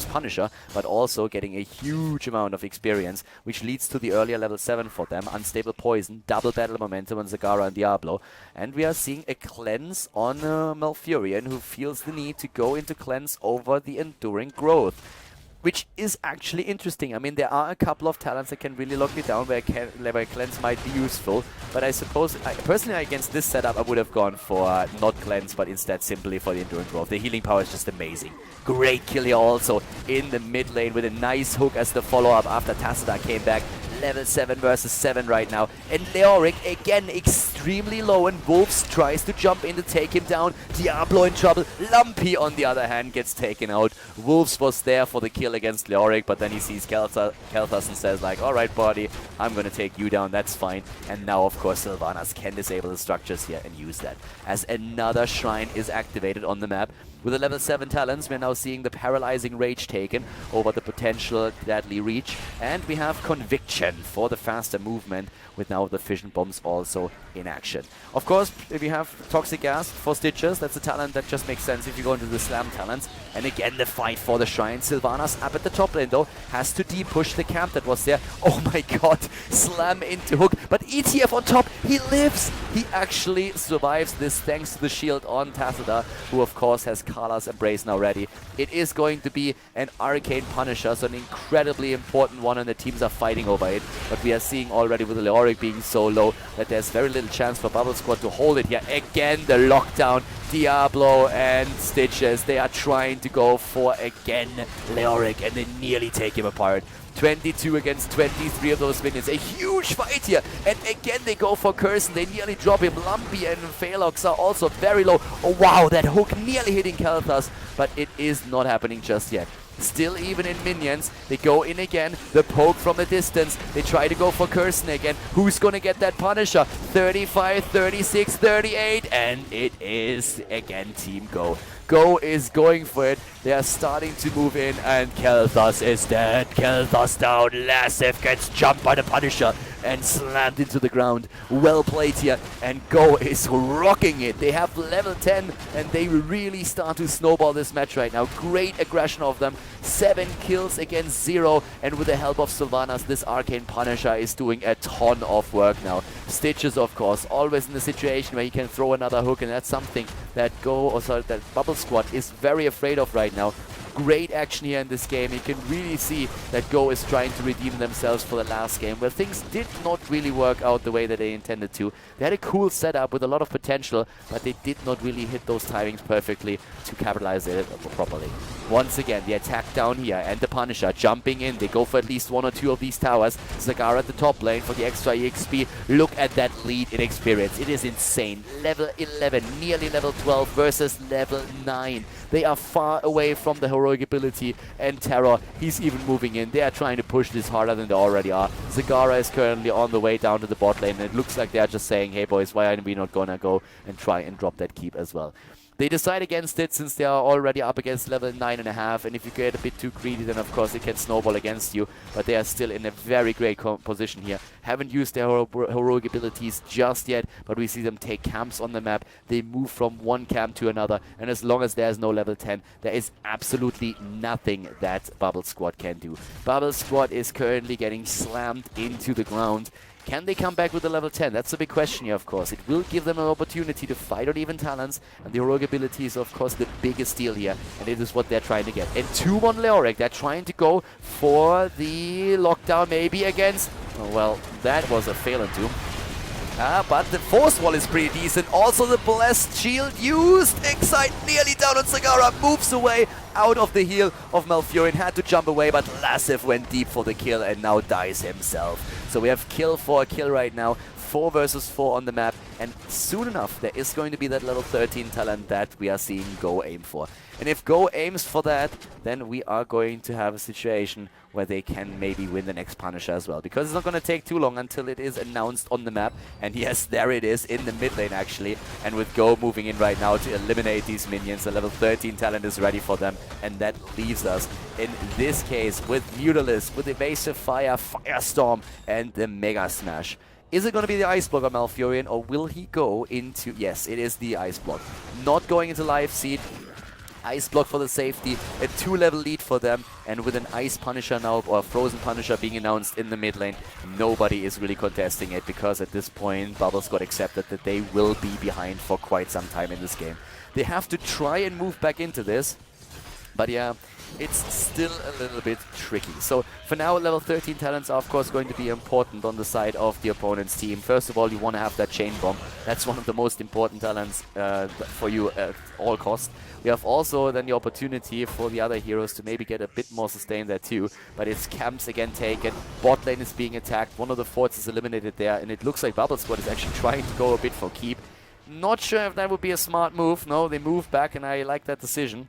Punisher, but also getting a huge amount of experience, which leads to the earlier level 7 for them. Unstable Poison, double battle momentum on Zagara and Diablo. And we are seeing a cleanse on Malfurion, who feels the need to go into cleanse over the Enduring Growth, which is actually interesting. I mean, there are a couple of talents that can really lock you down where cleanse might be useful, but I suppose, personally against this setup, I would have gone for not cleanse, but instead simply for the Enduring Growth. The healing power is just amazing. Great kill here also in the mid lane with a nice hook as the follow-up after Tassadar came back. Level 7 versus 7 right now. And Leoric, again, extremely low, and Wolves tries to jump in to take him down. Diablo in trouble. Lumpy, on the other hand, gets taken out. Wolves was there for the kill against Leoric, but then he sees Kel'Thas and says, like, alright, buddy, I'm gonna take you down, that's fine. And now, of course, Sylvanas can disable the structures here and use that. As another shrine is activated on the map. With the level 7 talents, we're now seeing the Paralyzing Rage taken over the potential Deadly Reach. And we have Conviction for the faster movement, with now the Fission Bombs also in action. Of course, if you have Toxic Gas for Stitches, that's a talent that just makes sense if you go into the Slam talents. And again, the fight for the Shrine. Sylvanas up at the top lane, though, has to de-push the camp that was there. Oh my god, Slam into hook. But ETF on top, he lives! He actually survives this thanks to the shield on Tassadar, who of course has Kala's Embrace now ready. It is going to be an Arcane Punisher, so an incredibly important one, and the teams are fighting over it. But we are seeing already with the Leoric being so low that there's very little chance for Bubble Squad to hold it here. Again, the lockdown. Diablo and Stitches, they are trying to go for, again, Leoric, and they nearly take him apart. 22 against 23 of those minions. A huge fight here. And again, they go for Curse. They nearly drop him. Lumpy and Phelox are also very low. Oh, wow, that hook nearly hitting Kel'Thas. But it is not happening just yet. Still even in minions. They go in again. The poke from a distance. They try to go for Kirsten again. Who's going to get that Punisher? 35, 36, 38. And it is, again, Team Go. Go is going for it. They are starting to move in, and Kel'Thas is dead. Kel'Thas down. Lasif gets jumped by the Punisher and slammed into the ground. Well played here, and Go is rocking it. They have level 10, and they really start to snowball this match right now. Great aggression of them. 7 kills against 0, and with the help of Sylvanas, this Arcane Punisher is doing a ton of work now. Stitches, of course, always in the situation where he can throw another hook, and that's something that that Bubble Squad is very afraid of right now. Great action here in this game. You can really see that Go is trying to redeem themselves for the last game, where things did not really work out the way that they intended to. They had a cool setup with a lot of potential, but they did not really hit those timings perfectly to capitalize it properly. Once again, the attack down here, and the Punisher jumping in. They go for at least 1 or 2 of these towers. Zagara at the top lane for the extra EXP. Look at that lead in experience. It is insane. Level 11, nearly level 12 versus level 9. They are far away from the heroic ability, and Terror, he's even moving in. They are trying to push this harder than they already are. Zagara is currently on the way down to the bot lane, and it looks like they are just saying, hey boys, why are we not gonna go and try and drop that keep as well? They decide against it since they are already up against level 9.5, and if you get a bit too greedy, then of course it can snowball against you, but they are still in a very great position here. Haven't used their heroic abilities just yet, but we see them take camps on the map. They move from one camp to another, and as long as there's no level 10, there is absolutely nothing that Bubble Squad can do. Bubble Squad is currently getting slammed into the ground. Can they come back with a level 10? That's the big question here, of course. It will give them an opportunity to fight on even talents, and the heroic ability is, of course, the biggest deal here, and it is what they're trying to get. And 2-1 Leoric, they're trying to go for the lockdown maybe against... Oh, well, that was a fail and doom. But the force wall is pretty decent. Also the blessed shield used. Excite nearly down on Zagara. Moves away out of the heal of Malfurion. Had to jump away, but Lasif went deep for the kill and now dies himself. So we have kill for a kill right now. 4 versus 4 on the map. And soon enough, there is going to be that level 13 talent that we are seeing Go aim for. And if Go aims for that, then we are going to have a situation where they can maybe win the next Punisher as well. Because it's not going to take too long until it is announced on the map. And yes, there it is in the mid lane actually. And with Go moving in right now to eliminate these minions, the level 13 talent is ready for them. And that leaves us in this case with Mutalisk, with Evasive Fire, Firestorm, and the Mega Smash. Is it going to be the Ice Block on Malfurion, or will he go into... Yes, it is the Ice Block. Not going into Live Seed. Ice Block for the safety, a 2-level lead for them, and with an Ice Punisher now, or a Frozen Punisher being announced in the mid lane, nobody is really contesting it, because at this point, Bubbles got accepted that they will be behind for quite some time in this game. They have to try and move back into this, but yeah, it's still a little bit tricky. So for now, level 13 talents are of course going to be important on the side of the opponent's team. First of all, you want to have that chain bomb. That's one of the most important talents for you at all costs. We have also then the opportunity for the other heroes to maybe get a bit more sustain there too. But it's camps again taken. Bot lane is being attacked. One of the forts is eliminated there. And it looks like Bubble Squad is actually trying to go a bit for keep. Not sure if that would be a smart move. No, they move back and I like that decision.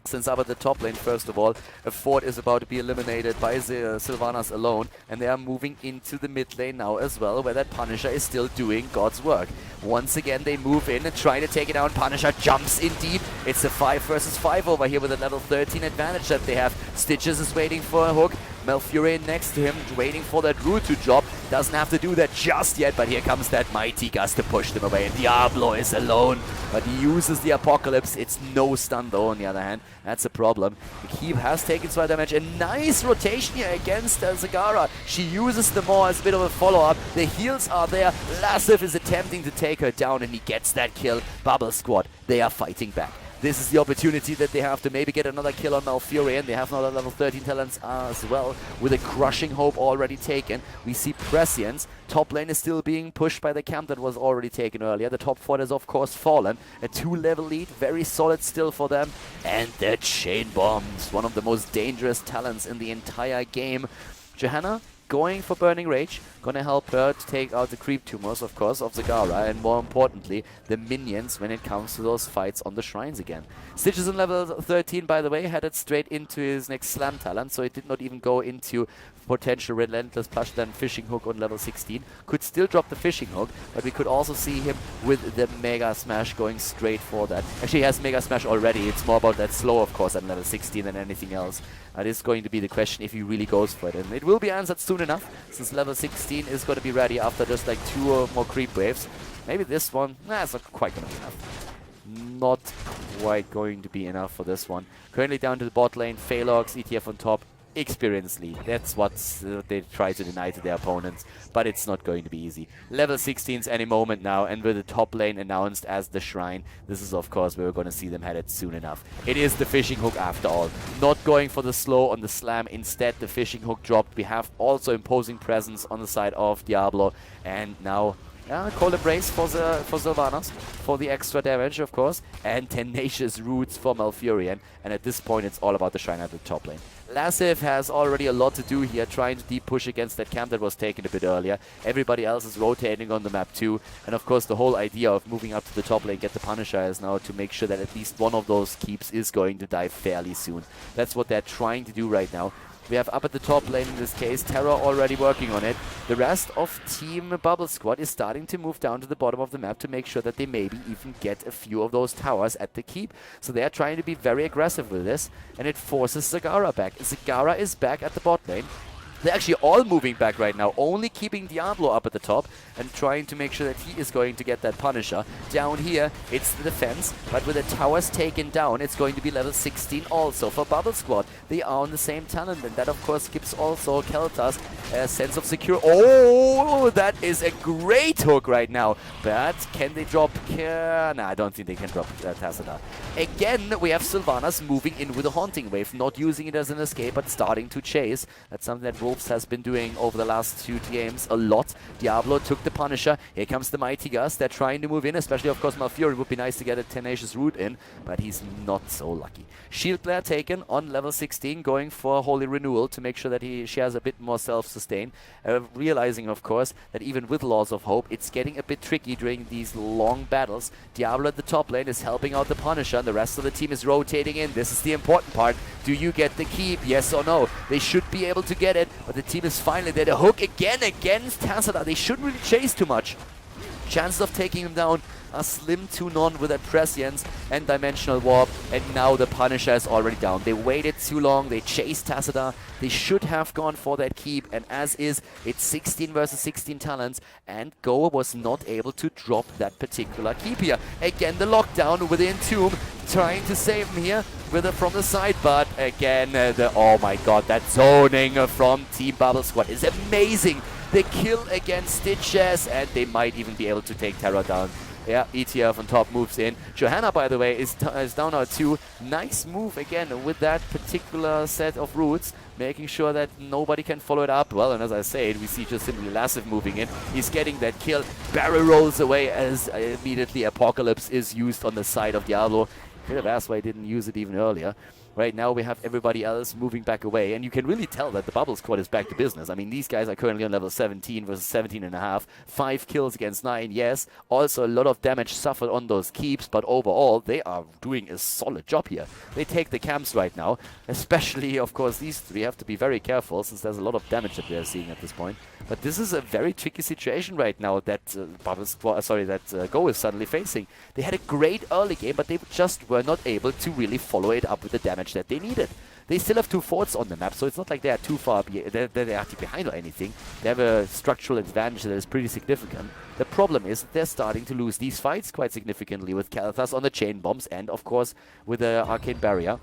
Since up at the top lane, first of all, a fort is about to be eliminated by the Sylvanas alone, and they are moving into the mid lane now as well, where that Punisher is still doing God's work. Once again, they move in and try to take it down. Punisher jumps in deep. It's a 5 versus 5 over here with a level 13 advantage that they have. Stitches is waiting for a hook. Malfurion next to him, waiting for that root to drop. Doesn't have to do that just yet, but here comes that Mighty Gust to push them away. And Diablo is alone, but he uses the Apocalypse. It's no stun though, on the other hand. That's a problem. The Keep has taken slight damage. A nice rotation here against Zagara. She uses the Maw as a bit of a follow-up. The heals are there. Lassif is attempting to take her down, and he gets that kill. Bubble Squad, they are fighting back. This is the opportunity that they have to maybe get another kill on Malfurion. They have another level 13 talents as well, with a Crushing Hope already taken. We see Prescience. Top lane is still being pushed by the camp that was already taken earlier. The top fort has of course fallen. A 2-level lead, very solid still for them. And the Chain Bombs, one of the most dangerous talents in the entire game. Johanna going for Burning Rage, gonna help her to take out the creep tumors, of course, of Zagara, and more importantly, the minions when it comes to those fights on the shrines again. Stitch is on level 13, by the way, headed straight into his next slam talent, so it did not even go into potential Relentless Push, then Fishing Hook on level 16. Could still drop the Fishing Hook, but we could also see him with the Mega Smash going straight for that. Actually, he has Mega Smash already. It's more about that slow, of course, at level 16 than anything else. That is going to be the question if he really goes for it. And it will be answered soon enough, since level 16 is going to be ready after just like 2 or more creep waves. Maybe this one, it's not quite going to be enough. Not quite going to be enough for this one. Currently down to the bot lane, Phallox, ETF on top. Experience lead. That's what they try to deny to their opponents, but it's not going to be easy. Level 16s any moment now, and with the top lane announced as the Shrine, this is of course where we're going to see them headed soon enough. It is the Fishing Hook after all. Not going for the slow on the slam, instead the Fishing Hook dropped. We have also imposing presence on the side of Diablo, and now Cold Embrace for Sylvanas, for the extra damage, of course, and Tenacious Roots for Malfurion, and at this point it's all about the Shrine at the top lane. Lassif has already a lot to do here, trying to deep push against that camp that was taken a bit earlier. Everybody else is rotating on the map too, and of course the whole idea of moving up to the top lane, get the Punisher, is now to make sure that at least one of those keeps is going to die fairly soon. That's what they're trying to do right now. We have up at the top lane in this case, Terror already working on it. The rest of Team Bubble Squad is starting to move down to the bottom of the map to make sure that they maybe even get a few of those towers at the keep. So they are trying to be very aggressive with this, and it forces Zagara back. Zagara is back at the bot lane. They're actually all moving back right now, only keeping Diablo up at the top and trying to make sure that he is going to get that Punisher. Down here, it's the defense, but with the towers taken down, it's going to be level 16 also for Bubble Squad. They are on the same talent, and that of course gives also Keltas a sense of secure. Oh, that is a great hook right now, but can they drop? Nah, I don't think they can drop Tassadar. Again, we have Sylvanas moving in with a Haunting Wave, not using it as an escape, but starting to chase. That's something that will Wolves has been doing over the last 2 games a lot. Diablo took the Punisher. Here comes the Mighty Gus. They're trying to move in, especially, of course, Malfurion. It would be nice to get a Tenacious Root in, but he's not so lucky. Shield Glare taken on level 16, going for Holy Renewal to make sure that she has a bit more self-sustain. Realizing, of course, that even with Laws of Hope, it's getting a bit tricky during these long battles. Diablo at the top lane is helping out the Punisher, and the rest of the team is rotating in. This is the important part. Do you get the keep? Yes or no? They should be able to get it, but the team is finally there. The hook again against Tazada. They shouldn't really chase too much. Chances of taking him down are slim to none with that Prescience and Dimensional Warp, and now the Punisher is already down. They waited too long, they chased Tazada, they should have gone for that keep, and as is, it's 16 versus 16 talents, and Go was not able to drop that particular keep here. Again, the lockdown with the Entomb, trying to save him here from the side, but again, oh my god, that zoning from Team Bubble Squad is amazing. The kill against Stitches, and they might even be able to take Terra down. Yeah, ETF on top moves in. Johanna, by the way, is down now too. Nice move again with that particular set of roots, making sure that nobody can follow it up. Well, and as I said, we see just simply Lassive moving in. He's getting that kill. Barrel rolls away as immediately Apocalypse is used on the side of Diablo. Could have asked why he didn't use it even earlier. Right now we have everybody else moving back away, and you can really tell that the Bubble Squad is back to business. I mean, these guys are currently on level 17 versus 17 and a half. 5 kills against 9, yes. Also a lot of damage suffered on those keeps, but overall they are doing a solid job here. They take the camps right now, especially, of course, these 3 have to be very careful since there's a lot of damage that we are seeing at this point. But this is a very tricky situation right now that Go is suddenly facing. They had a great early game, but they just were not able to really follow it up with the damage that they needed. They still have 2 forts on the map, so it's not like they are too far they are behind or anything. They have a structural advantage that is pretty significant. The problem is that they're starting to lose these fights quite significantly with Kalthas on the chain bombs and, of course, with the Arcane Barrier.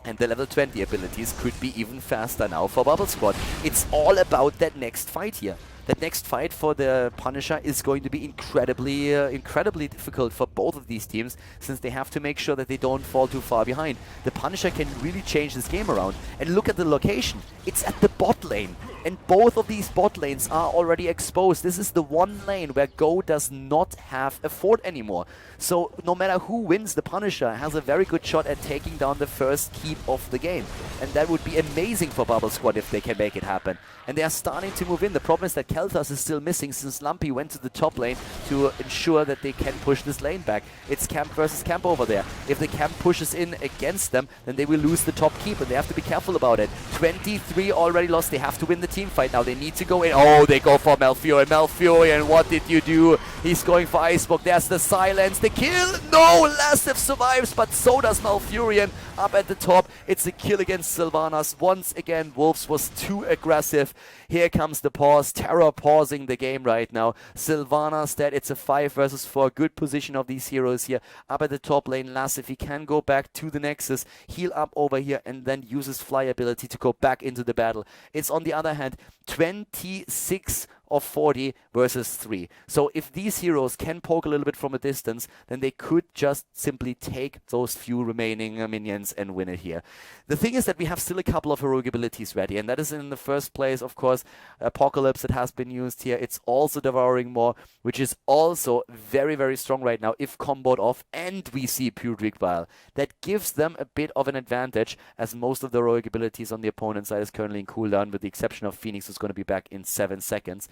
And the level 20 abilities could be even faster now for Bubble Squad. It's all about that next fight here. That next fight for the Punisher is going to be incredibly difficult for both of these teams, since they have to make sure that they don't fall too far behind. The Punisher can really change this game around. And look at the location. It's at the bot lane. And both of these bot lanes are already exposed. This is the one lane where Go does not have a fort anymore. So no matter who wins, the Punisher has a very good shot at taking down the first keep of the game. And that would be amazing for Bubble Squad if they can make it happen. And they are starting to move in. The problem is that Kalthas is still missing, since Lumpy went to the top lane to ensure that they can push this lane back. It's camp versus camp over there. If the camp pushes in against them, then they will lose the top keep, and they have to be careful about it. 23 already lost. They have to win the team fight now. They need to go in. Oh, they go for Malfurion. Malfurion, what did you do? He's going for Icebox. There's the silence. The kill. No, Lassive survives, but so does Malfurion up at the top. It's a kill against Sylvanas. Once again, Wolves was too aggressive. Here comes the pause. Terror pausing the game right now. Sylvanas dead. It's a 5 versus 4. Good position of these heroes here. Up at the top lane, Lassive, he can go back to the Nexus, heal up over here, and then use his fly ability to go back into the battle. It's, on the other hand, 26 of 40 versus 3. So if these heroes can poke a little bit from a distance, then they could just simply take those few remaining minions and win it here. The thing is that we have still a couple of heroic abilities ready, and that is in the first place, of course, Apocalypse that has been used here. It's also Devouring Maw, which is also very, very strong right now if comboed off, and we see Putrid Vial. That gives them a bit of an advantage, as most of the heroic abilities on the opponent's side is currently in cooldown, with the exception of Phoenix, who's going to be back in 7 seconds.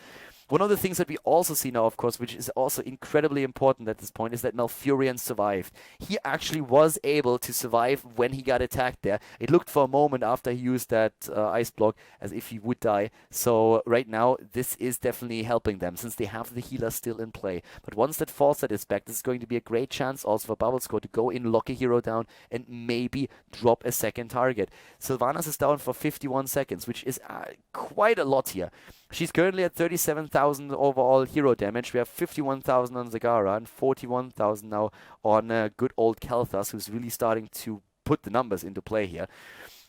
One of the things that we also see now, of course, which is also incredibly important at this point, is that Malfurion survived. He actually was able to survive when he got attacked there. It looked for a moment after he used that ice block as if he would die. So right now, this is definitely helping them, since they have the healer still in play. But once that Fawcett is back, this is going to be a great chance also for Bubble Squad to go in, lock a hero down, and maybe drop a second target. Sylvanas is down for 51 seconds, which is quite a lot here. She's currently at 37,000 overall hero damage. We have 51,000 on Zagara and 41,000 now on good old Kalthas, who's really starting to put the numbers into play here.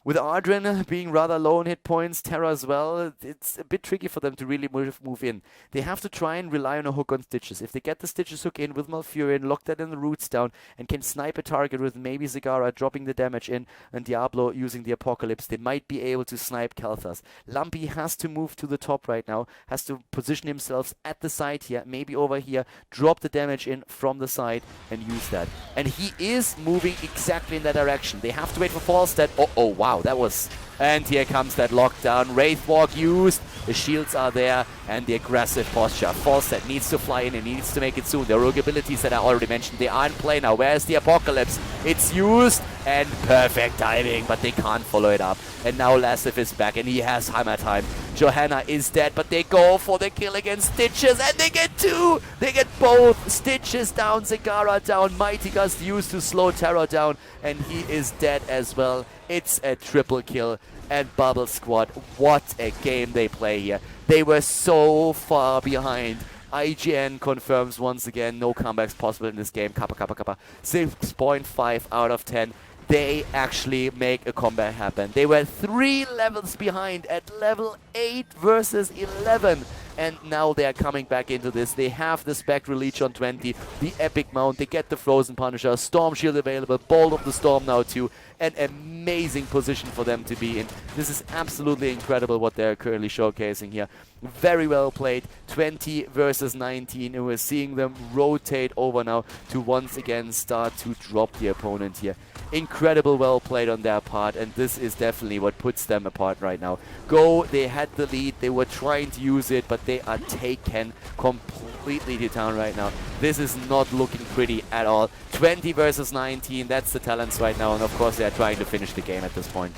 With Ardren being rather low on hit points, Terra as well, it's a bit tricky for them to really move in. They have to try and rely on a hook on Stitches. If they get the Stitches hook in with Malfurion, lock that in the roots down, and can snipe a target with maybe Zagara dropping the damage in, and Diablo using the Apocalypse, they might be able to snipe Kalthas. Lumpy has to move to the top right now, has to position himself at the side here, maybe over here, drop the damage in from the side, and use that. And he is moving exactly in that direction. They have to wait for Falstad. Oh, wow, that was... And here comes that lockdown. Wraithwalk used. The shields are there. And the aggressive posture. Falstad needs to fly in and needs to make it soon. The rogue abilities that I already mentioned, they are in play now. Where's the Apocalypse? It's used. And perfect timing. But they can't follow it up. And now Lasif is back. And he has hammer time. Johanna is dead. But they go for the kill against Stitches. And they get two. They get both. Stitches down. Zagara down. Mighty Gust used to slow Terror down. And he is dead as well. It's a triple kill. And Bubble Squad, what a game they play here. They were so far behind. IGN confirms once again, no comebacks possible in this game. Kappa. 6.5 out of 10. They actually make a comeback happen. They were 3 levels behind at level 8 versus 11. And now they are coming back into this. They have the Spectral Leech on 20, the Epic Mount, they get the Frozen Punisher, Storm Shield available, Bolt of the Storm now too. An amazing position for them to be in. This is absolutely incredible what they're currently showcasing here. Very well played, 20 versus 19, and we're seeing them rotate over now to once again start to drop the opponent here. Incredible well played on their part, and this is definitely what puts them apart right now. Go, they had the lead, they were trying to use it, but they are taken completely to town right now. This is not looking pretty at all. 20 versus 19, that's the talents right now, and of course they are trying to finish the game at this point.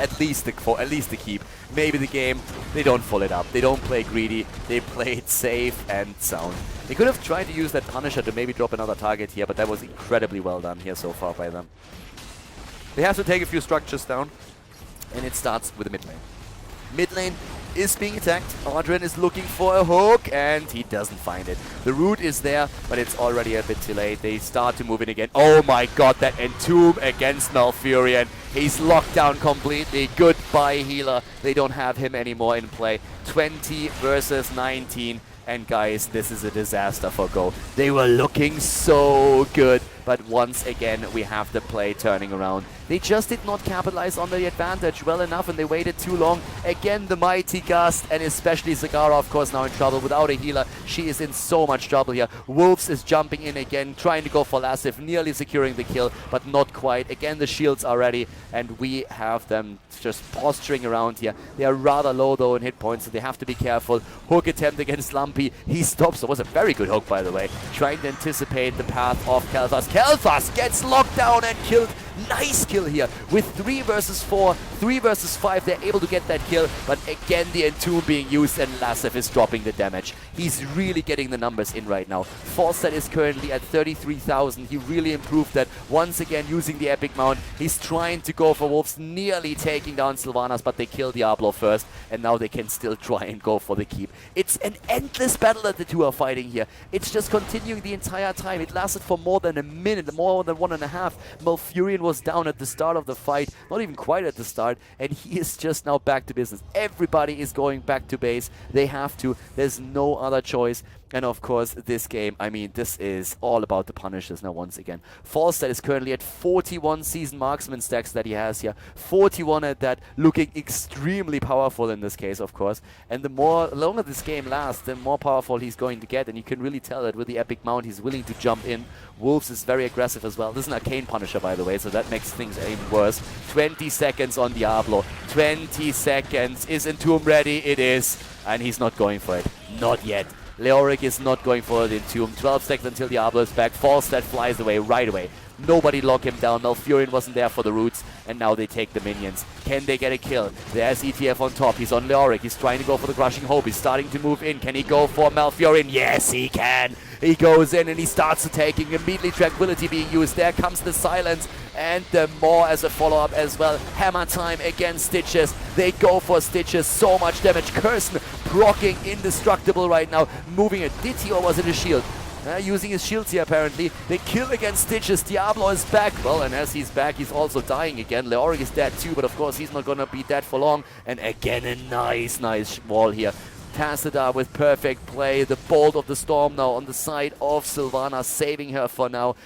At least the keep. Maybe the game, they don't follow it up. They don't play greedy. They play it safe and sound. They could have tried to use that Punisher to maybe drop another target here, but that was incredibly well done here so far by them. They have to take a few structures down, and it starts with the mid lane. Mid lane is being attacked. Ardren is looking for a hook, and he doesn't find it. The root is there, but it's already a bit too late. They start to move in again. Oh my god, that Entomb against Malfurion. He's locked down completely. Goodbye, healer. They don't have him anymore in play. 20 versus 19. And guys, this is a disaster for Go. They were looking so good, but once again, we have the play turning around. They just did not capitalize on the advantage well enough, and they waited too long. Again, the Mighty Gust, and especially Zagara, of course, now in trouble. Without a healer, she is in so much trouble here. Wolves is jumping in again, trying to go for Lasif, nearly securing the kill, but not quite. Again, the shields are ready, and we have them just posturing around here. They are rather low, though, in hit points, so they have to be careful. Hook attempt against Lumpy. He stops. It was a very good hook, by the way. Trying to anticipate the path of Kalthas. Kalthas gets locked down and killed. Nice kill here. With 3 versus 4, 3 versus 5, they're able to get that kill. But again, the Entomb being used, and Lasif is dropping the damage. He's really getting the numbers in right now. Falstad is currently at 33,000. He really improved that. Once again, using the Epic Mount. He's trying to go for Wolves, nearly taking down Sylvanas, but they kill Diablo first. And now they can still try and go for the keep. It's an endless battle that the two are fighting here. It's just continuing the entire time. It lasted for more than a minute, more than 1.5. Malfurion was down at the start of the fight, not even quite at the start, and he is just now back to business. Everybody is going back to base. They have to. There's no other choice. And of course, this game, I mean, this is all about the Punishers now once again. Falstad is currently at 41 season marksman stacks that he has here. 41 at that, looking extremely powerful in this case, of course. And the longer this game lasts, the more powerful he's going to get. And you can really tell that with the Epic Mount, he's willing to jump in. Wolves is very aggressive as well. This is an Arcane Punisher, by the way, so that makes things even worse. 20 seconds on Diablo. 20 seconds. Is Entomb ready? It is. And he's not going for it. Not yet. Leoric is not going for the Entomb. 12 seconds until Diablo is back. Falstad flies away right away. Nobody lock him down. Malfurion wasn't there for the roots, and now they take the minions. Can they get a kill? There's ETF on top. He's on Leoric. He's trying to go for the Crushing Hope. He's starting to move in. Can he go for Malfurion? Yes, he can. He goes in and he starts attacking. Immediately Tranquility being used. There comes the Silence and the Maw as a follow-up as well. Hammer time against Stitches. They go for Stitches. So much damage. Curson procking Indestructible right now. Moving it. Did he, or was it a shield? using his shields here apparently. They kill against Stitches. Diablo is back. Well, and as he's back, he's also dying again. Leoric is dead too, but of course he's not gonna be dead for long. And again, a nice wall here. Tassadar with perfect play. The Bolt of the Storm now on the side of Sylvana, saving her for now.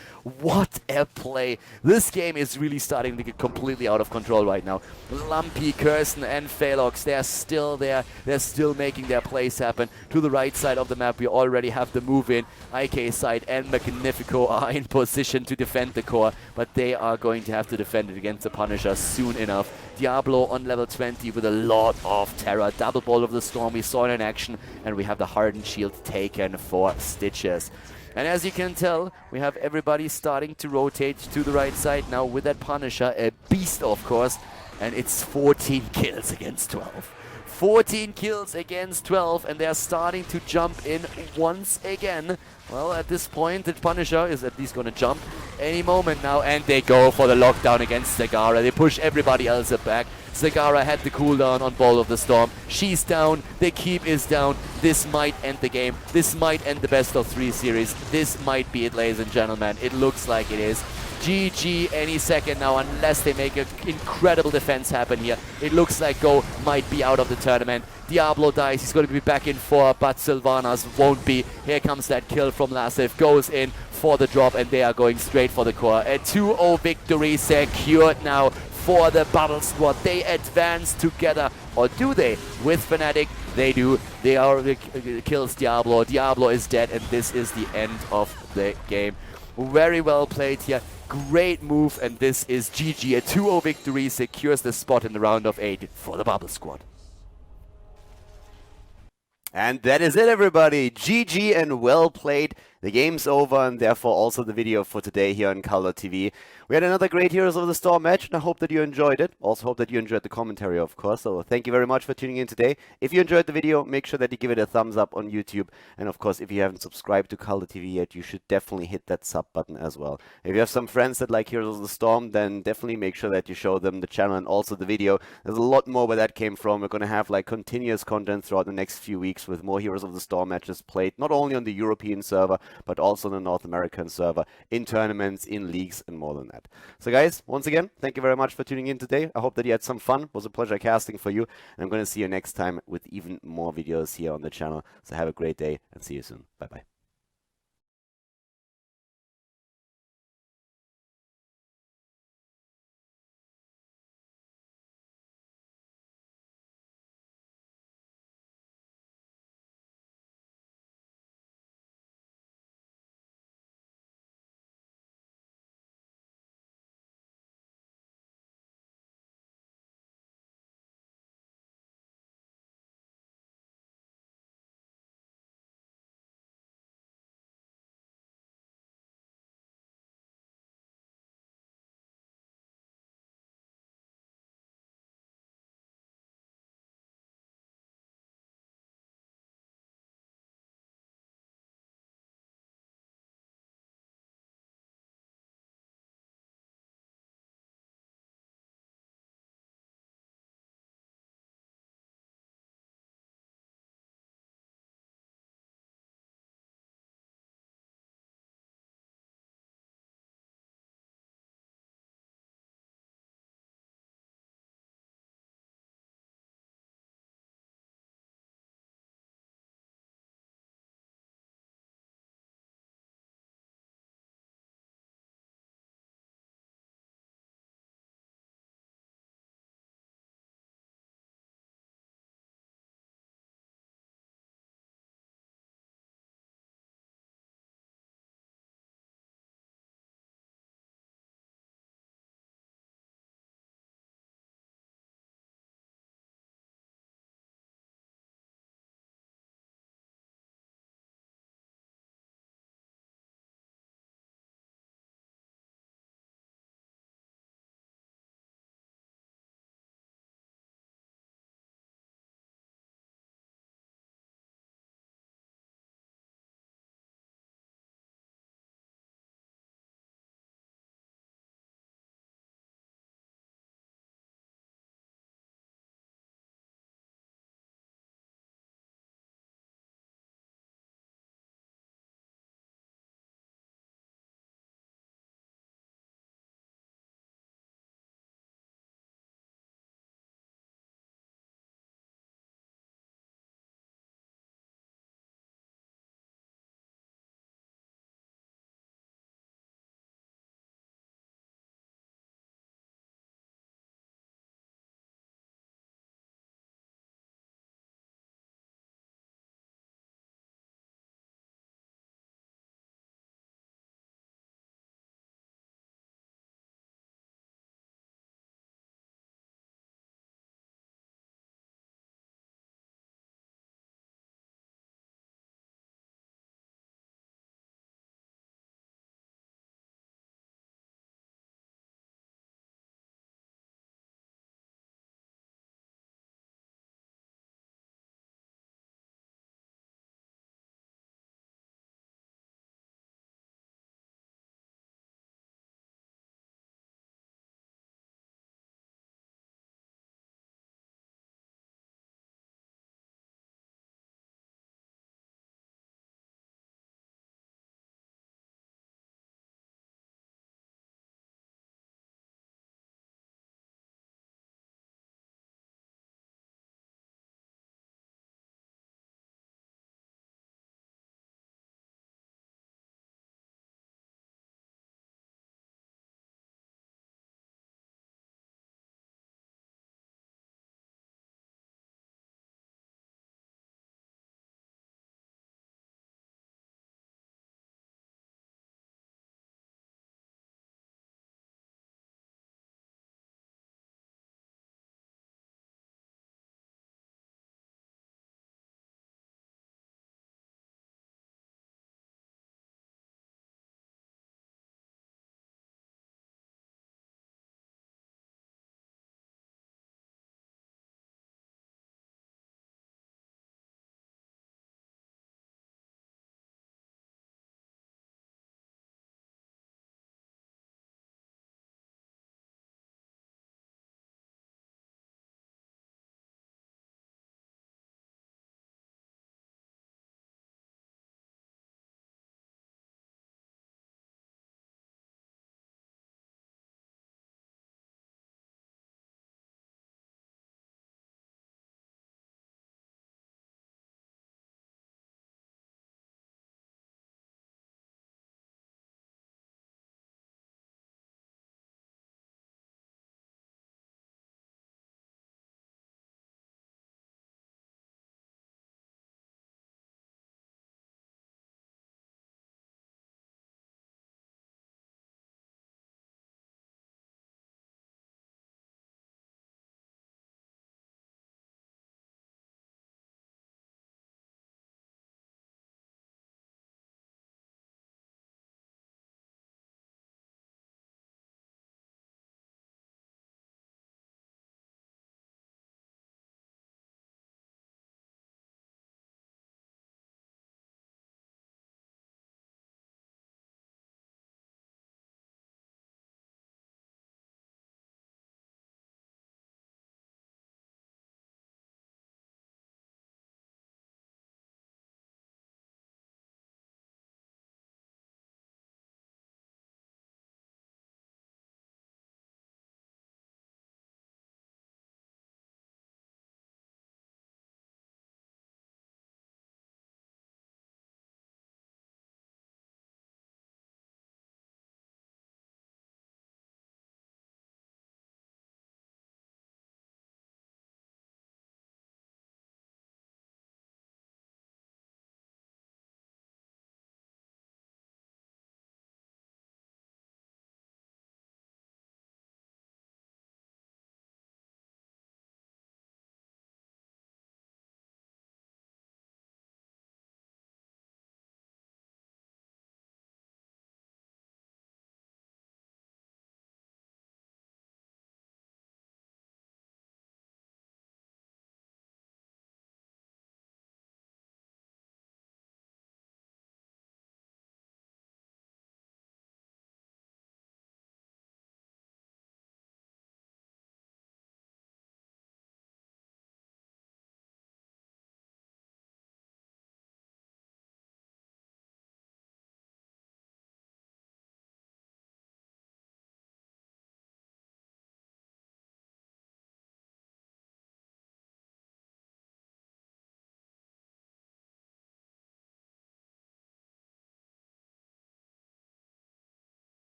What a play. This game is really starting to get completely out of control right now. Lumpy, Kirsten, and Phelox, they're still there. They're still making their plays happen. To the right side of the map, we already have the move in. IK side and Magnifico are in position to defend the core, but they are going to have to defend it against the Punisher soon enough. Diablo on level 20 with a lot of terror. Double Bolt of the Storm, we saw it in action, and we have the Hardened Shield taken for Stitches. And as you can tell, we have everybody starting to rotate to the right side now with that Punisher, a beast of course, and it's 14 kills against 12. 14 kills against 12, and they're starting to jump in once again. Well, at this point, the Punisher is at least going to jump any moment now, and they go for the lockdown against Zagara. They push everybody else back. Zagara had the cooldown on Bolt of the Storm. She's down. The keep is down. This might end the game. This might end the best of 3 series. This might be it, ladies and gentlemen. It looks like it is. GG any second now, unless they make an incredible defense happen here. It looks like Go might be out of the tournament. Diablo dies. He's going to be back in 4, but Sylvanas won't be. Here comes that kill from Lasif. Goes in for the drop, and they are going straight for the core. A 2-0 victory secured now for the Bubble Squad. They advance together, or do they? With Fnatic, they do. They are kills Diablo. Diablo is dead, and this is the end of the game. Very well played here. Great move, and this is GG. A 2-0 victory secures the spot in the round of 8 for the Bubble Squad. And that is it, everybody. GG and well played. The game's over, and therefore also the video for today here on Khaldor TV. We had another great Heroes of the Storm match, and I hope that you enjoyed it. Also hope that you enjoyed the commentary, of course. So thank you very much for tuning in today. If you enjoyed the video, make sure that you give it a thumbs up on YouTube. And of course, if you haven't subscribed to Khaldor TV yet, you should definitely hit that sub button as well. If you have some friends that like Heroes of the Storm, then definitely make sure that you show them the channel and also the video. There's a lot more where that came from. We're going to have like continuous content throughout the next few weeks with more Heroes of the Storm matches played, not only on the European server, but also on the North American server, in tournaments, in leagues, and more than that. So guys, once again, thank you very much for tuning in today. I hope that you had some fun. It was a pleasure casting for you. And I'm going to see you next time with even more videos here on the channel. So have a great day and see you soon. Bye-bye.